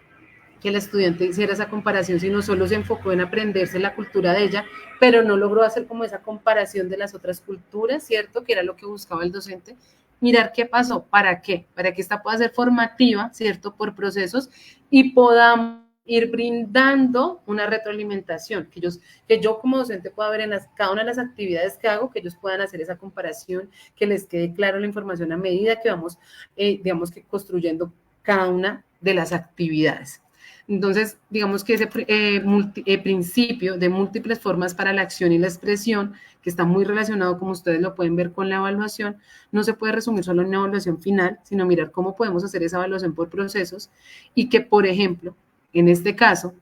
que el estudiante hiciera esa comparación, sino solo se enfocó en aprenderse la cultura de ella, pero no logró hacer como esa comparación de las otras culturas, ¿cierto? Que era lo que buscaba el docente. Mirar qué pasó, ¿para qué? Para que esta pueda ser formativa, ¿cierto? Por procesos y podamos ir brindando una retroalimentación, que yo como docente pueda ver en cada una de las actividades que hago, que ellos puedan hacer esa comparación, que les quede claro la información a medida que vamos, digamos que construyendo cada una de las actividades. Entonces, digamos que ese principio de múltiples formas para la acción y la expresión, que está muy relacionado, como ustedes lo pueden ver, con la evaluación, no se puede resumir solo en una evaluación final, sino mirar cómo podemos hacer esa evaluación por procesos y que, por ejemplo, en este caso,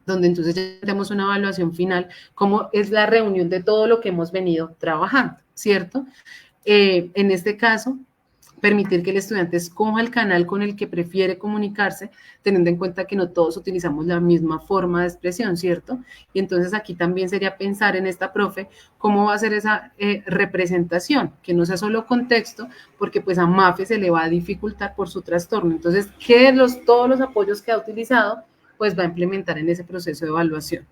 donde entonces ya tenemos una evaluación final, cómo es la reunión de todo lo que hemos venido trabajando, ¿cierto? En este caso, permitir que el estudiante escoja el canal con el que prefiere comunicarse, teniendo en cuenta que no todos utilizamos la misma forma de expresión, ¿cierto? Y entonces aquí también sería pensar en esta profe cómo va a ser esa representación, que no sea solo contexto, porque pues a Mafe se le va a dificultar por su trastorno. Entonces, todos los apoyos que ha utilizado, pues va a implementar en ese proceso de evaluación.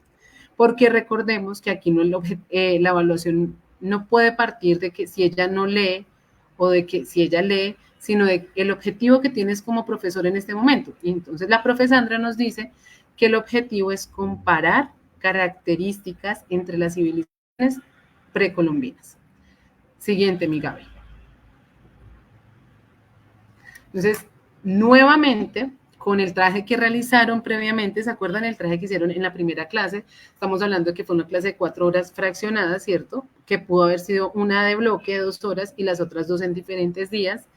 Porque recordemos que aquí no la evaluación no puede partir de que si ella no lee, o de que si ella lee, sino de el objetivo que tienes como profesor en este momento. Y entonces la profe Sandra nos dice que el objetivo es comparar características entre las civilizaciones precolombinas. Siguiente, mi Gaby. Entonces, nuevamente, con el traje que realizaron previamente, ¿se acuerdan el traje que hicieron en la primera clase? Estamos hablando de que fue una clase de 4 horas fraccionadas, ¿cierto? Que pudo haber sido una de bloque de 2 horas y las otras 2 en diferentes días.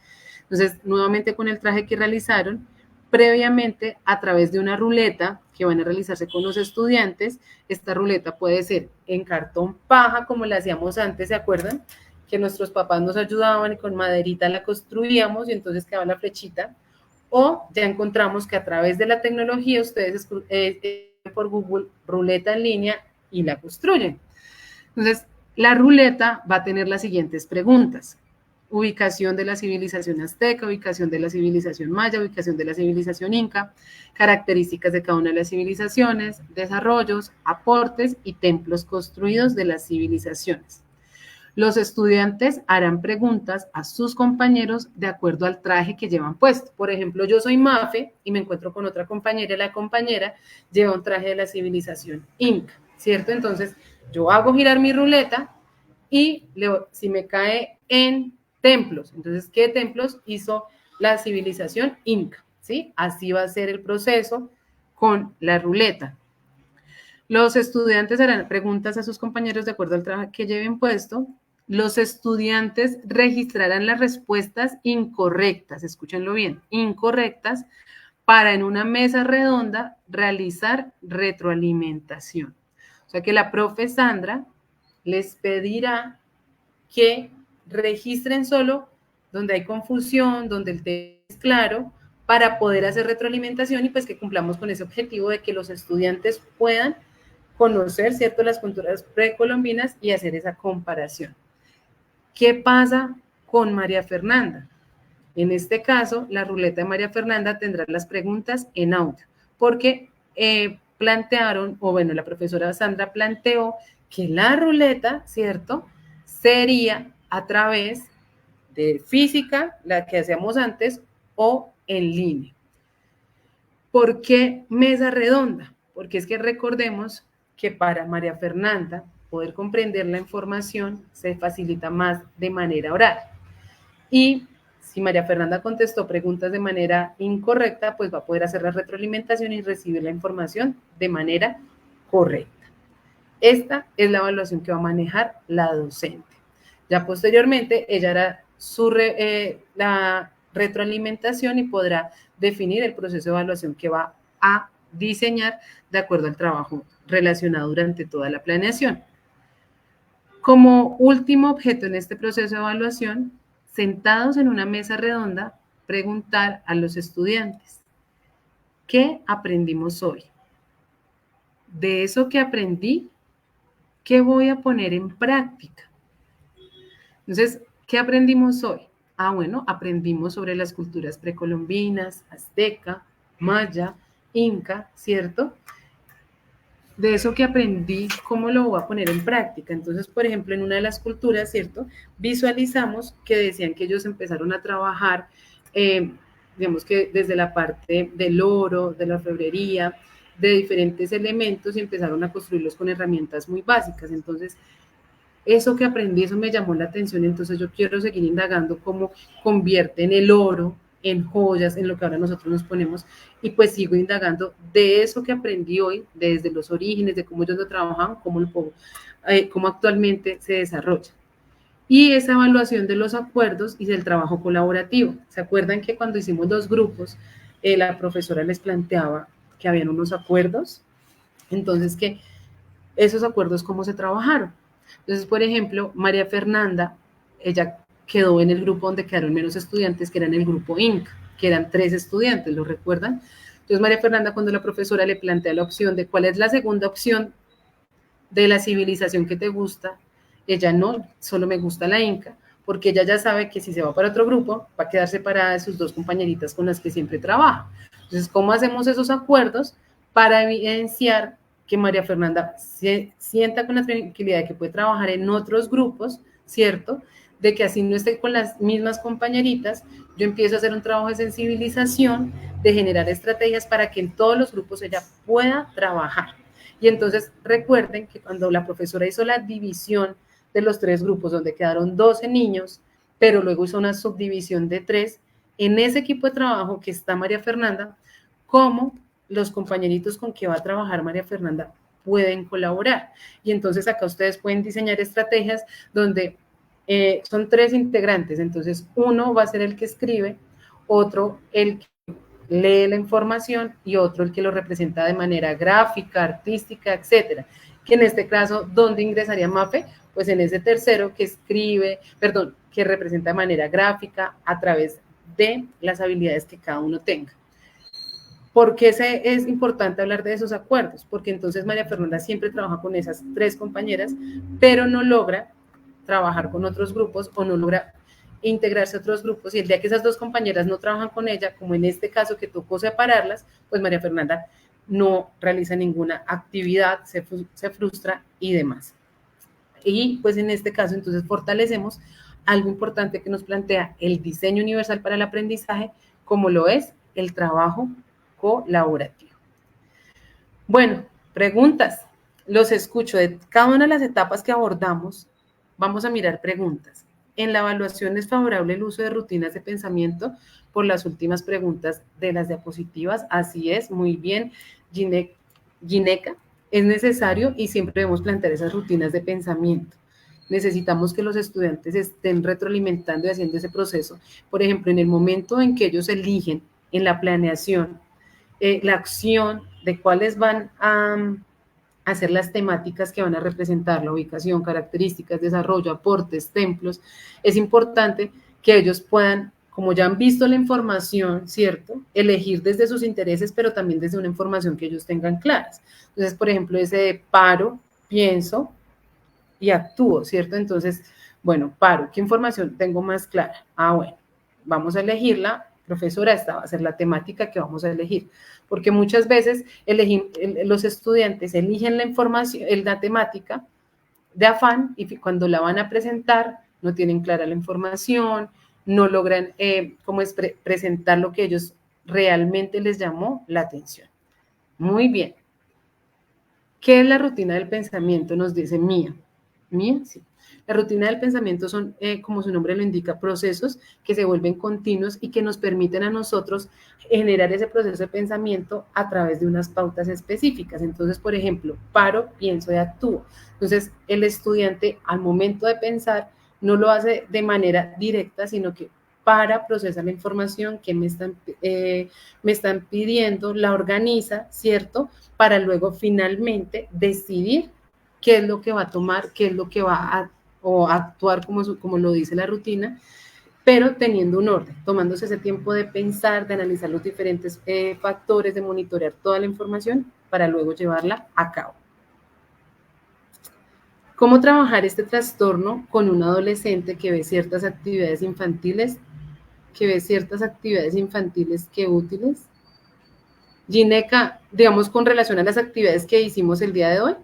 Entonces, nuevamente con el traje que realizaron, previamente a través de una ruleta que van a realizarse con los estudiantes, esta ruleta puede ser en cartón paja, como la hacíamos antes, ¿se acuerdan? Que nuestros papás nos ayudaban y con maderita la construíamos y entonces quedaba la flechita, o ya encontramos que a través de la tecnología ustedes por Google ruleta en línea y la construyen. Entonces, la ruleta va a tener las siguientes preguntas: ubicación de la civilización azteca, ubicación de la civilización maya, ubicación de la civilización inca, características de cada una de las civilizaciones, desarrollos, aportes y templos construidos de las civilizaciones. Los estudiantes harán preguntas a sus compañeros de acuerdo al traje que llevan puesto. Por ejemplo, yo soy Mafe y me encuentro con otra compañera y la compañera lleva un traje de la civilización inca, ¿cierto? Entonces, yo hago girar mi ruleta y si me cae en templos, entonces, ¿qué templos hizo la civilización inca? ¿Sí? Así va a ser el proceso con la ruleta. Los estudiantes harán preguntas a sus compañeros de acuerdo al trabajo que lleven puesto. Los estudiantes registrarán las respuestas incorrectas, escúchenlo bien, incorrectas, para en una mesa redonda realizar retroalimentación. O sea que la profe Sandra les pedirá que registren solo donde hay confusión, donde el tema es claro, para poder hacer retroalimentación y pues que cumplamos con ese objetivo de que los estudiantes puedan conocer, ¿cierto?, las culturas precolombinas y hacer esa comparación. ¿Qué pasa con María Fernanda? En este caso, la ruleta de María Fernanda tendrá las preguntas en audio, porque plantearon, o bueno, la profesora Sandra planteó que la ruleta, ¿cierto?, sería a través de física, la que hacíamos antes, o en línea. ¿Por qué mesa redonda? Porque es que recordemos que para María Fernanda poder comprender la información se facilita más de manera oral. Y si María Fernanda contestó preguntas de manera incorrecta, pues va a poder hacer la retroalimentación y recibir la información de manera correcta. Esta es la evaluación que va a manejar la docente. Ya posteriormente, ella hará la retroalimentación y podrá definir el proceso de evaluación que va a diseñar de acuerdo al trabajo relacionado durante toda la planeación. Como último objeto en este proceso de evaluación, sentados en una mesa redonda, preguntar a los estudiantes: ¿qué aprendimos hoy? De eso que aprendí, ¿qué voy a poner en práctica? Entonces, ¿qué aprendimos hoy? Bueno, aprendimos sobre las culturas precolombinas, azteca, maya, inca, ¿cierto? De eso que aprendí, ¿cómo lo voy a poner en práctica? Entonces, por ejemplo, en una de las culturas, ¿cierto?, visualizamos que decían que ellos empezaron a trabajar, digamos que desde la parte del oro, de la orfebrería, de diferentes elementos y empezaron a construirlos con herramientas muy básicas. Entonces, eso que aprendí, eso me llamó la atención, entonces yo quiero seguir indagando cómo convierten el oro en joyas, en lo que ahora nosotros nos ponemos, y pues sigo indagando de eso que aprendí hoy, desde los orígenes, de cómo ellos lo trabajaban, cómo actualmente se desarrolla. Y esa evaluación de los acuerdos y del trabajo colaborativo. ¿Se acuerdan que cuando hicimos los grupos, la profesora les planteaba que habían unos acuerdos? Entonces, que esos acuerdos, ¿cómo se trabajaron? Entonces, por ejemplo, María Fernanda, ella quedó en el grupo donde quedaron menos estudiantes, que era en el grupo INCA, que eran 3 estudiantes, ¿lo recuerdan? Entonces, María Fernanda, cuando la profesora le plantea la opción de cuál es la segunda opción de la civilización que te gusta, ella no, solo me gusta la INCA, porque ella ya sabe que si se va para otro grupo, va a quedar separada de sus 2 compañeritas con las que siempre trabaja. Entonces, ¿cómo hacemos esos acuerdos para evidenciar que María Fernanda se sienta con la tranquilidad de que puede trabajar en otros grupos, ¿cierto? De que así no esté con las mismas compañeritas, yo empiezo a hacer un trabajo de sensibilización, de generar estrategias para que en todos los grupos ella pueda trabajar. Y entonces recuerden que cuando la profesora hizo la división de los 3 grupos, donde quedaron 12 niños, pero luego hizo una subdivisión de 3, en ese equipo de trabajo que está María Fernanda, ¿cómo los compañeritos con que va a trabajar María Fernanda pueden colaborar? Y entonces acá ustedes pueden diseñar estrategias donde son 3 integrantes, entonces uno va a ser el que escribe, otro el que lee la información y otro el que lo representa de manera gráfica, artística, etcétera. Que en este caso, ¿dónde ingresaría Mafe? Pues en ese tercero que escribe, que representa de manera gráfica a través de las habilidades que cada uno tenga. ¿Por qué es importante hablar de esos acuerdos? Porque entonces María Fernanda siempre trabaja con esas 3 compañeras, pero no logra trabajar con otros grupos o no logra integrarse a otros grupos, y el día que esas 2 compañeras no trabajan con ella, como en este caso que tocó separarlas, pues María Fernanda no realiza ninguna actividad, se frustra y demás. Y pues en este caso entonces fortalecemos algo importante que nos plantea el diseño universal para el aprendizaje, como lo es el trabajo colaborativo. Bueno, preguntas. Los escucho. De cada una de las etapas que abordamos, vamos a mirar preguntas. En la evaluación es favorable el uso de rutinas de pensamiento por las últimas preguntas de las diapositivas. Así es, muy bien, Gineca. Es necesario y siempre debemos plantear esas rutinas de pensamiento. Necesitamos que los estudiantes estén retroalimentando y haciendo ese proceso. Por ejemplo, en el momento en que ellos eligen en la planeación la acción de cuáles van a hacer las temáticas que van a representar la ubicación, características, desarrollo, aportes, templos, es importante que ellos puedan, como ya han visto la información, ¿cierto?, elegir desde sus intereses, pero también desde una información que ellos tengan claras. Entonces, por ejemplo, ese de paro, pienso y actúo, ¿cierto? Entonces, bueno, paro, ¿qué información tengo más clara? Ah, bueno, vamos a elegirla, profesora, esta va a ser la temática que vamos a elegir, porque muchas veces los estudiantes eligen la información, la temática de afán, y cuando la van a presentar no tienen clara la información, no logran presentar lo que ellos realmente les llamó la atención. Muy bien. ¿Qué es la rutina del pensamiento? Nos dice Mía. ¿Mía? Sí. La rutina del pensamiento son, como su nombre lo indica, procesos que se vuelven continuos y que nos permiten a nosotros generar ese proceso de pensamiento a través de unas pautas específicas. Entonces, por ejemplo, paro, pienso y actúo. Entonces, el estudiante al momento de pensar no lo hace de manera directa, sino que para procesar la información que me están pidiendo, la organiza, ¿cierto?, para luego finalmente decidir qué es lo que va a tomar, qué es lo que va a actuar como lo dice la rutina, pero teniendo un orden, tomándose ese tiempo de pensar, de analizar los diferentes factores, de monitorear toda la información para luego llevarla a cabo. ¿Cómo trabajar este trastorno con un adolescente que ve ciertas actividades infantiles que útiles? Gineca, digamos, con relación a las actividades que hicimos el día de hoy,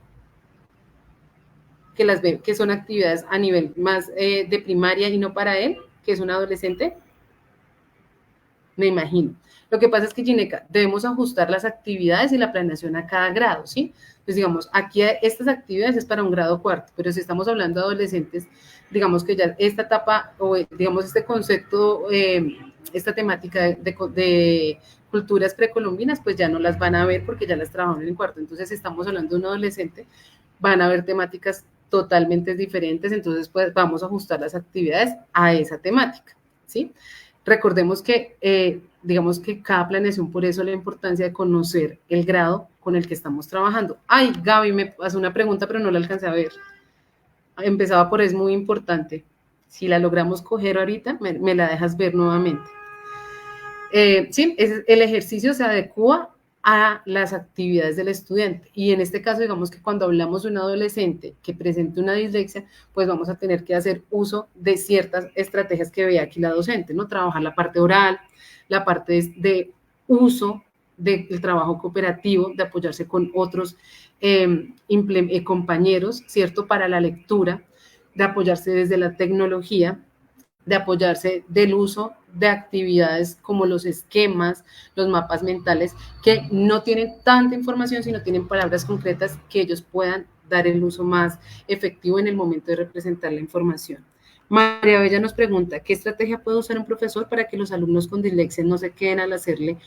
que las ve, que son actividades a nivel más de primaria y no para él, que es un adolescente, me imagino. Lo que pasa es que, Gineca, debemos ajustar las actividades y la planeación a cada grado, ¿sí? Pues digamos, aquí estas actividades es para un grado cuarto, pero si estamos hablando de adolescentes, digamos que ya esta etapa, o digamos este concepto, esta temática de culturas precolombinas, pues ya no las van a ver porque ya las trabajan en el cuarto. Entonces, si estamos hablando de un adolescente, van a ver temáticas totalmente diferentes, entonces pues vamos a ajustar las actividades a esa temática, ¿sí? Recordemos que, digamos que cada planeación, por eso la importancia de conocer el grado con el que estamos trabajando. Ay, Gaby me hace una pregunta, pero no la alcancé a ver. Empezaba por es muy importante. Si la logramos coger ahorita, me la dejas ver nuevamente. Sí, el ejercicio se adecua a las actividades del estudiante, y en este caso, digamos que cuando hablamos de un adolescente que presente una dislexia, pues vamos a tener que hacer uso de ciertas estrategias que ve aquí la docente, ¿no? Trabajar la parte oral, la parte de uso del trabajo cooperativo, de apoyarse con otros compañeros, ¿cierto?, para la lectura, de apoyarse desde la tecnología, de apoyarse del uso de actividades como los esquemas, los mapas mentales, que no tienen tanta información, sino tienen palabras concretas que ellos puedan dar el uso más efectivo en el momento de representar la información. María Bella nos pregunta, ¿qué estrategia puede usar un profesor para que los alumnos con dislexia no se queden al hacerle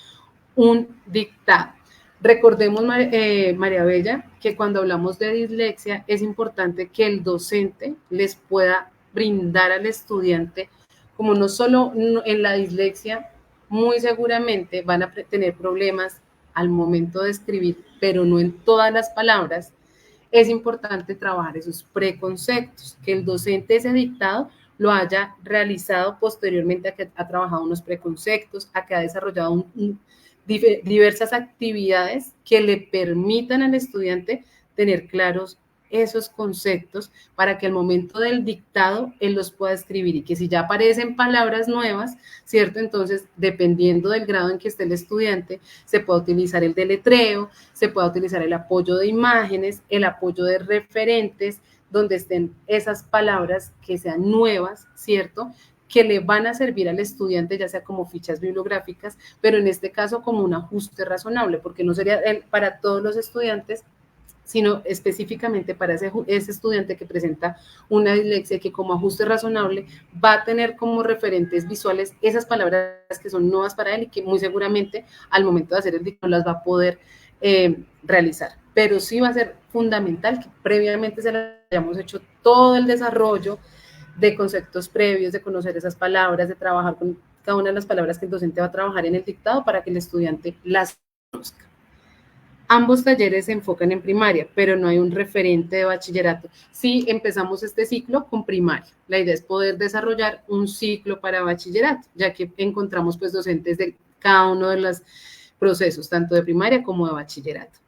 un dictado? Recordemos, María Bella, que cuando hablamos de dislexia es importante que el docente les pueda brindar al estudiante, como no solo en la dislexia, muy seguramente van a tener problemas al momento de escribir, pero no en todas las palabras. Es importante trabajar esos preconceptos, que el docente ese dictado lo haya realizado posteriormente a que ha trabajado unos preconceptos, a que ha desarrollado diversas actividades que le permitan al estudiante tener claros esos conceptos para que al momento del dictado él los pueda escribir y que si ya aparecen palabras nuevas, ¿cierto? Entonces, dependiendo del grado en que esté el estudiante, se puede utilizar el deletreo, se puede utilizar el apoyo de imágenes, el apoyo de referentes, donde estén esas palabras que sean nuevas, ¿cierto? Que le van a servir al estudiante, ya sea como fichas bibliográficas, pero en este caso como un ajuste razonable, porque no sería para todos los estudiantes, sino específicamente para ese estudiante que presenta una dislexia que como ajuste razonable va a tener como referentes visuales esas palabras que son nuevas para él y que muy seguramente al momento de hacer el dictado las va a poder realizar. Pero sí va a ser fundamental que previamente se le hayamos hecho todo el desarrollo de conceptos previos, de conocer esas palabras, de trabajar con cada una de las palabras que el docente va a trabajar en el dictado para que el estudiante las conozca. Ambos talleres se enfocan en primaria, pero no hay un referente de bachillerato. Sí, empezamos este ciclo con primaria. La idea es poder desarrollar un ciclo para bachillerato, ya que encontramos pues docentes de cada uno de los procesos, tanto de primaria como de bachillerato.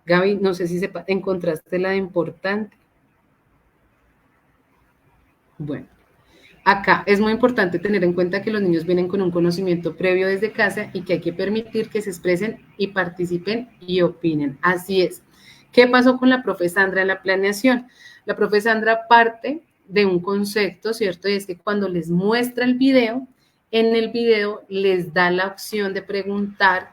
Gaby, no sé si encontraste la de importante. Bueno. Acá es muy importante tener en cuenta que los niños vienen con un conocimiento previo desde casa y que hay que permitir que se expresen y participen y opinen. Así es. ¿Qué pasó con la profe Sandra en la planeación? La profe Sandra parte de un concepto, ¿cierto? Y es que cuando les muestra el video, en el video les da la opción de preguntar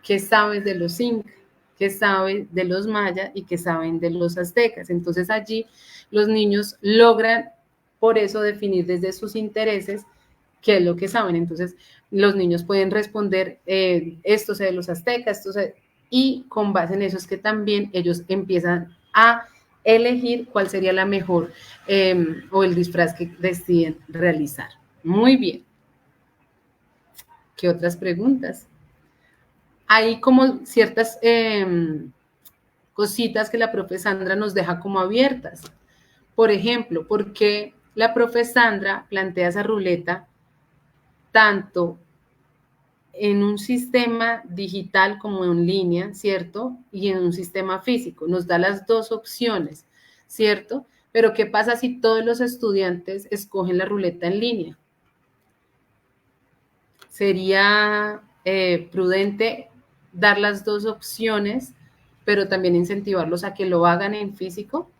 qué sabes de los incas, qué saben de los mayas y qué saben de los aztecas. Entonces allí los niños logran por eso definir desde sus intereses qué es lo que saben. Entonces, los niños pueden responder, esto sé de los aztecas, esto sé, y con base en eso es que también ellos empiezan a elegir cuál sería la mejor o el disfraz que deciden realizar. Muy bien. ¿Qué otras preguntas? Hay como ciertas cositas que la profe Sandra nos deja como abiertas. Por ejemplo, ¿por qué la profe Sandra plantea esa ruleta tanto en un sistema digital como en línea, ¿cierto? Y en un sistema físico. Nos da las dos opciones, ¿cierto? Pero ¿qué pasa si todos los estudiantes escogen la ruleta en línea? Sería prudente dar las dos opciones, pero también incentivarlos a que lo hagan en físico.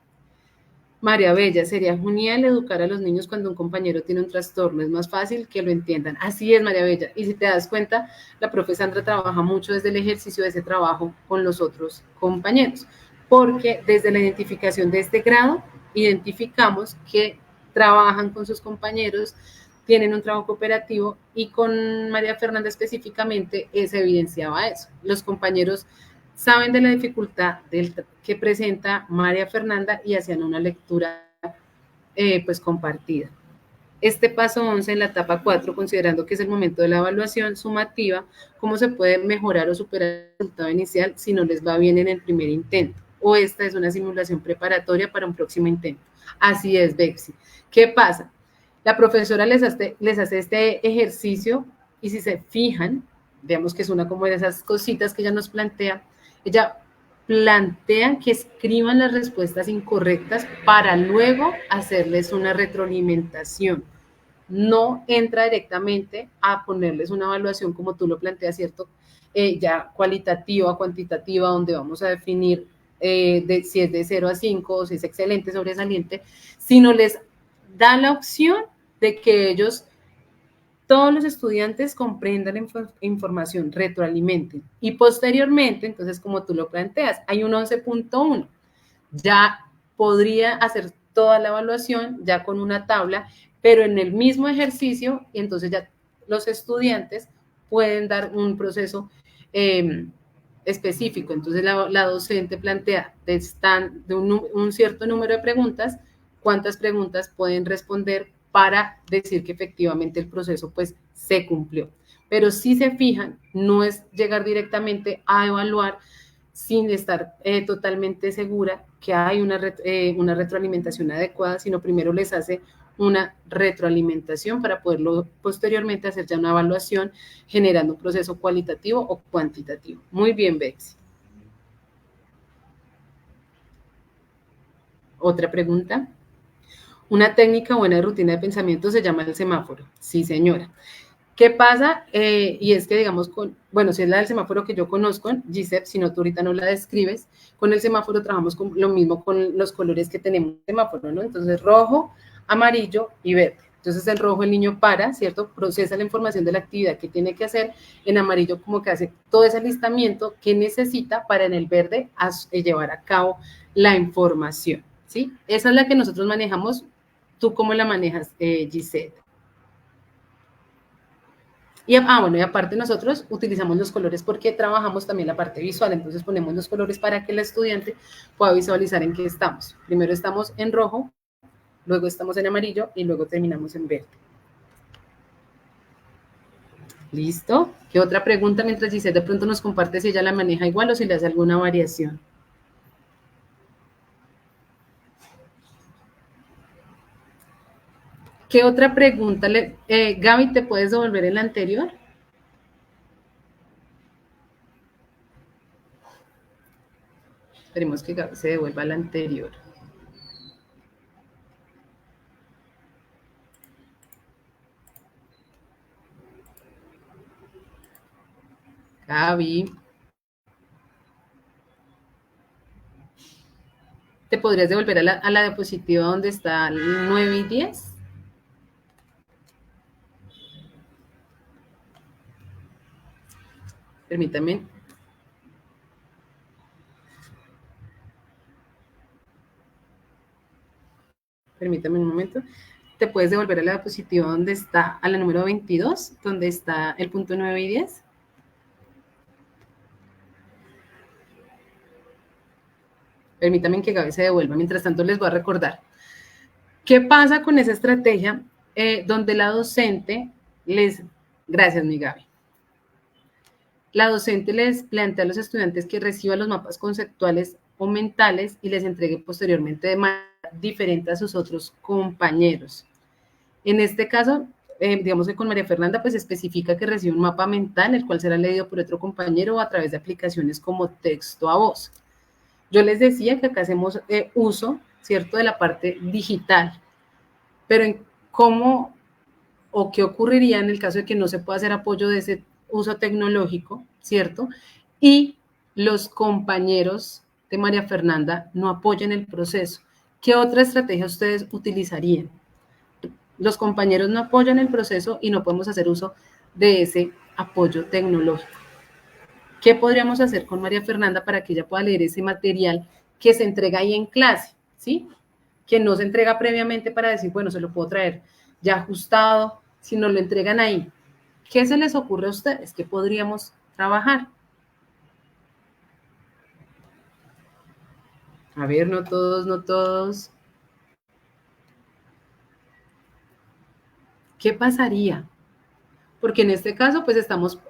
María Bella, sería genial educar a los niños cuando un compañero tiene un trastorno, es más fácil que lo entiendan. Así es, María Bella. Y si te das cuenta, la profe Sandra trabaja mucho desde el ejercicio de ese trabajo con los otros compañeros, porque desde la identificación de este grado, identificamos que trabajan con sus compañeros, tienen un trabajo cooperativo y con María Fernanda específicamente se evidenciaba eso. Los compañeros saben de la dificultad que presenta María Fernanda y hacían una lectura pues compartida. Este paso 11 en la etapa 4, considerando que es el momento de la evaluación sumativa, cómo se puede mejorar o superar el resultado inicial si no les va bien en el primer intento. O esta es una simulación preparatoria para un próximo intento. Así es, Bexi. ¿Qué pasa? La profesora les hace este ejercicio y si se fijan, veamos que es una como de esas cositas que ella nos plantea, ella plantea que escriban las respuestas incorrectas para luego hacerles una retroalimentación. No entra directamente a ponerles una evaluación como tú lo planteas, ¿cierto? Ya cualitativa, cuantitativa, donde vamos a definir si es de 0 a 5 o si es excelente, sobresaliente, sino les da la opción de que ellos todos los estudiantes comprendan información, retroalimenten. Y posteriormente, entonces, como tú lo planteas, hay un 11.1. Ya podría hacer toda la evaluación ya con una tabla, pero en el mismo ejercicio, y entonces ya los estudiantes pueden dar un proceso específico. Entonces, la docente plantea de un cierto número de preguntas, cuántas preguntas pueden responder para decir que efectivamente el proceso pues se cumplió. Pero si se fijan, no es llegar directamente a evaluar sin estar totalmente segura que hay una retroalimentación adecuada, sino primero les hace una retroalimentación para poderlo posteriormente hacer ya una evaluación generando un proceso cualitativo o cuantitativo. Muy bien, Bexy. Otra pregunta. Una técnica buena de rutina de pensamiento se llama el semáforo. Sí, señora. ¿Qué pasa? Y es que, digamos, bueno, si es la del semáforo que yo conozco, Gisette, si no tú ahorita no la describes, con el semáforo trabajamos con lo mismo con los colores que tenemos en el semáforo, ¿no? Entonces, rojo, amarillo y verde. Entonces, en rojo el niño para, ¿cierto? Procesa la información de la actividad que tiene que hacer. En amarillo como que hace todo ese alistamiento que necesita para en el verde llevar a cabo la información, ¿sí? Esa es la que nosotros manejamos. ¿Tú cómo la manejas, Gisette? Y, bueno, y aparte nosotros utilizamos los colores porque trabajamos también la parte visual, entonces ponemos los colores para que el estudiante pueda visualizar en qué estamos. Primero estamos en rojo, luego estamos en amarillo y luego terminamos en verde. ¿Listo? ¿Qué otra pregunta mientras Giselle de pronto nos comparte si ella la maneja igual o si le hace alguna variación? ¿Qué otra pregunta? Gaby, ¿te puedes devolver en la anterior? Esperemos que Gaby se devuelva a la anterior. Gaby. ¿Te podrías devolver a la diapositiva donde está el 9 y 10? Permítame. Permítame un momento. Te puedes devolver a la diapositiva donde está, a la número 22, donde está el punto 9 y 10. Permítame que Gaby se devuelva. Mientras tanto, les voy a recordar. ¿Qué pasa con esa estrategia donde la docente les... Gracias, mi Gaby. La docente les plantea a los estudiantes que reciban los mapas conceptuales o mentales y les entregue posteriormente de manera diferente a sus otros compañeros. En este caso, digamos que con María Fernanda, pues especifica que recibe un mapa mental, el cual será leído por otro compañero o a través de aplicaciones como texto a voz. Yo les decía que acá hacemos uso, ¿cierto?, de la parte digital, pero en cómo o qué ocurriría en el caso de que no se pueda hacer apoyo de ese uso tecnológico, ¿cierto? Y los compañeros de María Fernanda no apoyan el proceso. ¿Qué otra estrategia ustedes utilizarían? Los compañeros no apoyan el proceso y no podemos hacer uso de ese apoyo tecnológico. ¿Qué podríamos hacer con María Fernanda para que ella pueda leer ese material que se entrega ahí en clase? ¿Sí? Que no se entrega previamente para decir, bueno, se lo puedo traer ya ajustado, si nos lo entregan ahí. ¿Qué se les ocurre a ustedes? ¿Qué podríamos trabajar? A ver, no todos, no todos. ¿Qué pasaría? Porque en este caso, pues estamos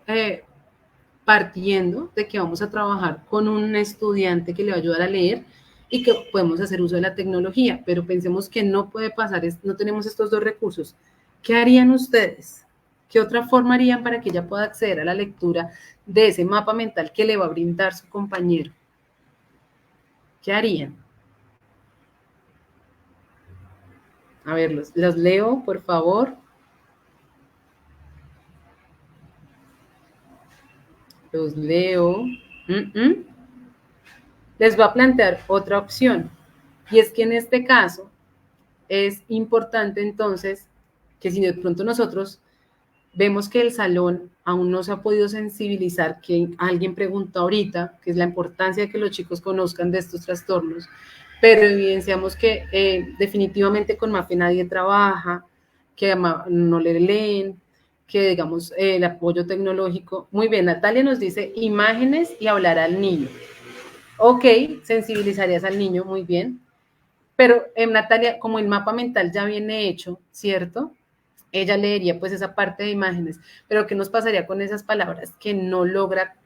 partiendo de que vamos a trabajar con un estudiante que le va a ayudar a leer y que podemos hacer uso de la tecnología, pero pensemos que no puede pasar, no tenemos estos dos recursos. ¿Qué harían ustedes? ¿Qué otra forma harían para que ella pueda acceder a la lectura de ese mapa mental que le va a brindar su compañero? ¿Qué harían? A ver, los leo, por favor. Los leo. Les voy a plantear otra opción. Y es que en este caso es importante entonces que si de pronto nosotros vemos que el salón aún no se ha podido sensibilizar, que alguien preguntó ahorita, que es la importancia de que los chicos conozcan de estos trastornos, pero evidenciamos que definitivamente con MAFE nadie trabaja, que no le leen, que digamos el apoyo tecnológico. Muy bien, Natalia nos dice imágenes y hablar al niño. Ok, sensibilizarías al niño, muy bien. Pero Natalia, como el mapa mental ya viene hecho, ¿cierto? Ella leería pues esa parte de imágenes, pero ¿qué nos pasaría con esas palabras que no logra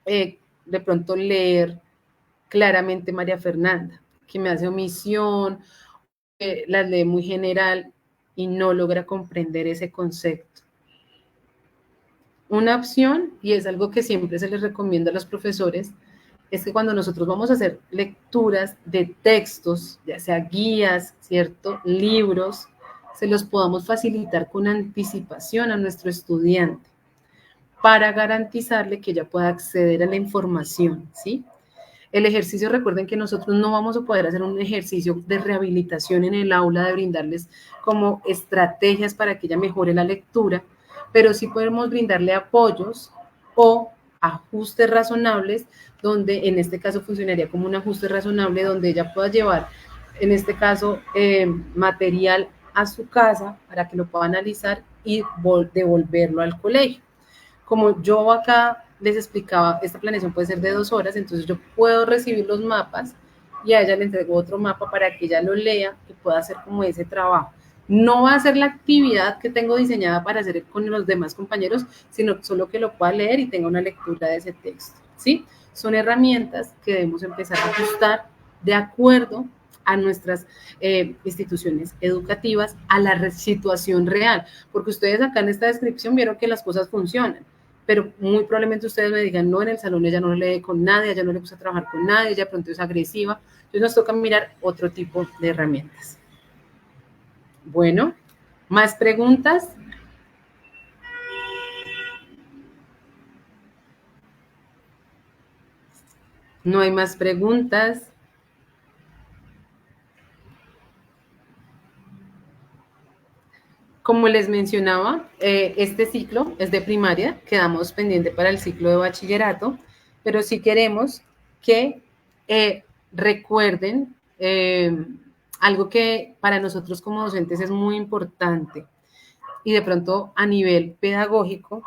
de pronto leer claramente María Fernanda? Que me hace omisión, las lee muy general y no logra comprender ese concepto. Una opción, y es algo que siempre se les recomienda a los profesores, es que cuando nosotros vamos a hacer lecturas de textos, ya sea guías, ¿cierto? Libros, se los podamos facilitar con anticipación a nuestro estudiante para garantizarle que ella pueda acceder a la información, ¿sí? El ejercicio, recuerden que nosotros no vamos a poder hacer un ejercicio de rehabilitación en el aula, de brindarles como estrategias para que ella mejore la lectura, pero sí podemos brindarle apoyos o ajustes razonables, donde en este caso funcionaría como un ajuste razonable, donde ella pueda llevar, en este caso, material a su casa para que lo pueda analizar y devolverlo al colegio. Como yo acá les explicaba, esta planeación puede ser de 2 horas, entonces yo puedo recibir los mapas y a ella le entrego otro mapa para que ella lo lea y pueda hacer como ese trabajo. No va a ser la actividad que tengo diseñada para hacer con los demás compañeros, sino solo que lo pueda leer y tenga una lectura de ese texto, ¿sí? Son herramientas que debemos empezar a ajustar de acuerdo a nuestras instituciones educativas, a la situación real, porque ustedes acá en esta descripción vieron que las cosas funcionan, pero muy probablemente ustedes me digan, no, en el salón ella no lee con nadie, ella no le gusta trabajar con nadie, ella pronto es agresiva, entonces nos toca mirar otro tipo de herramientas. Bueno, ¿más preguntas? No hay más preguntas. Como les mencionaba, este ciclo es de primaria, quedamos pendiente para el ciclo de bachillerato, pero sí queremos que recuerden algo que para nosotros como docentes es muy importante y de pronto a nivel pedagógico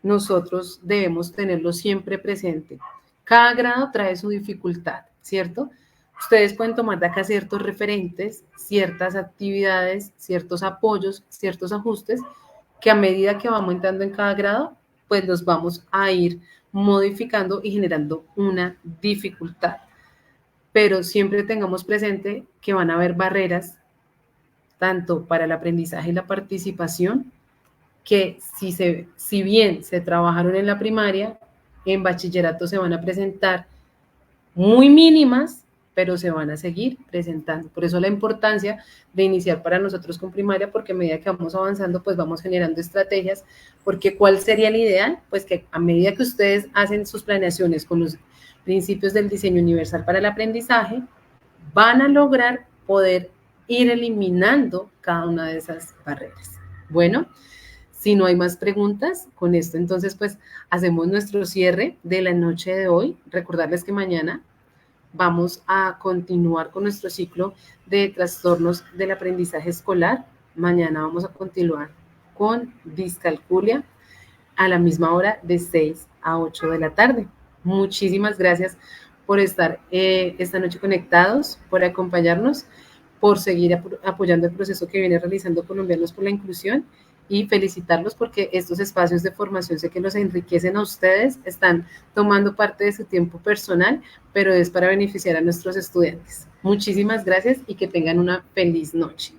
nosotros debemos tenerlo siempre presente. Cada grado trae su dificultad, ¿cierto? Ustedes pueden tomar de acá ciertos referentes, ciertas actividades, ciertos apoyos, ciertos ajustes, que a medida que va aumentando en cada grado, pues los vamos a ir modificando y generando una dificultad. Pero siempre tengamos presente que van a haber barreras, tanto para el aprendizaje y la participación, que si bien se trabajaron en la primaria, en bachillerato se van a presentar muy mínimas, pero se van a seguir presentando. Por eso la importancia de iniciar para nosotros con primaria, porque a medida que vamos avanzando, pues vamos generando estrategias, porque ¿cuál sería el ideal? Pues que a medida que ustedes hacen sus planeaciones con los principios del diseño universal para el aprendizaje, van a lograr poder ir eliminando cada una de esas barreras. Bueno, si no hay más preguntas, con esto entonces pues hacemos nuestro cierre de la noche de hoy. Recordarles que mañana vamos a continuar con nuestro ciclo de trastornos del aprendizaje escolar. Mañana vamos a continuar con discalculia a la misma hora de 6 a 8 de la tarde. Muchísimas gracias por estar esta noche conectados, por acompañarnos, por seguir apoyando el proceso que viene realizando Colombianos por la Inclusión y felicitarlos porque estos espacios de formación sé que los enriquecen a ustedes, están tomando parte de su tiempo personal, pero es para beneficiar a nuestros estudiantes. Muchísimas gracias y que tengan una feliz noche.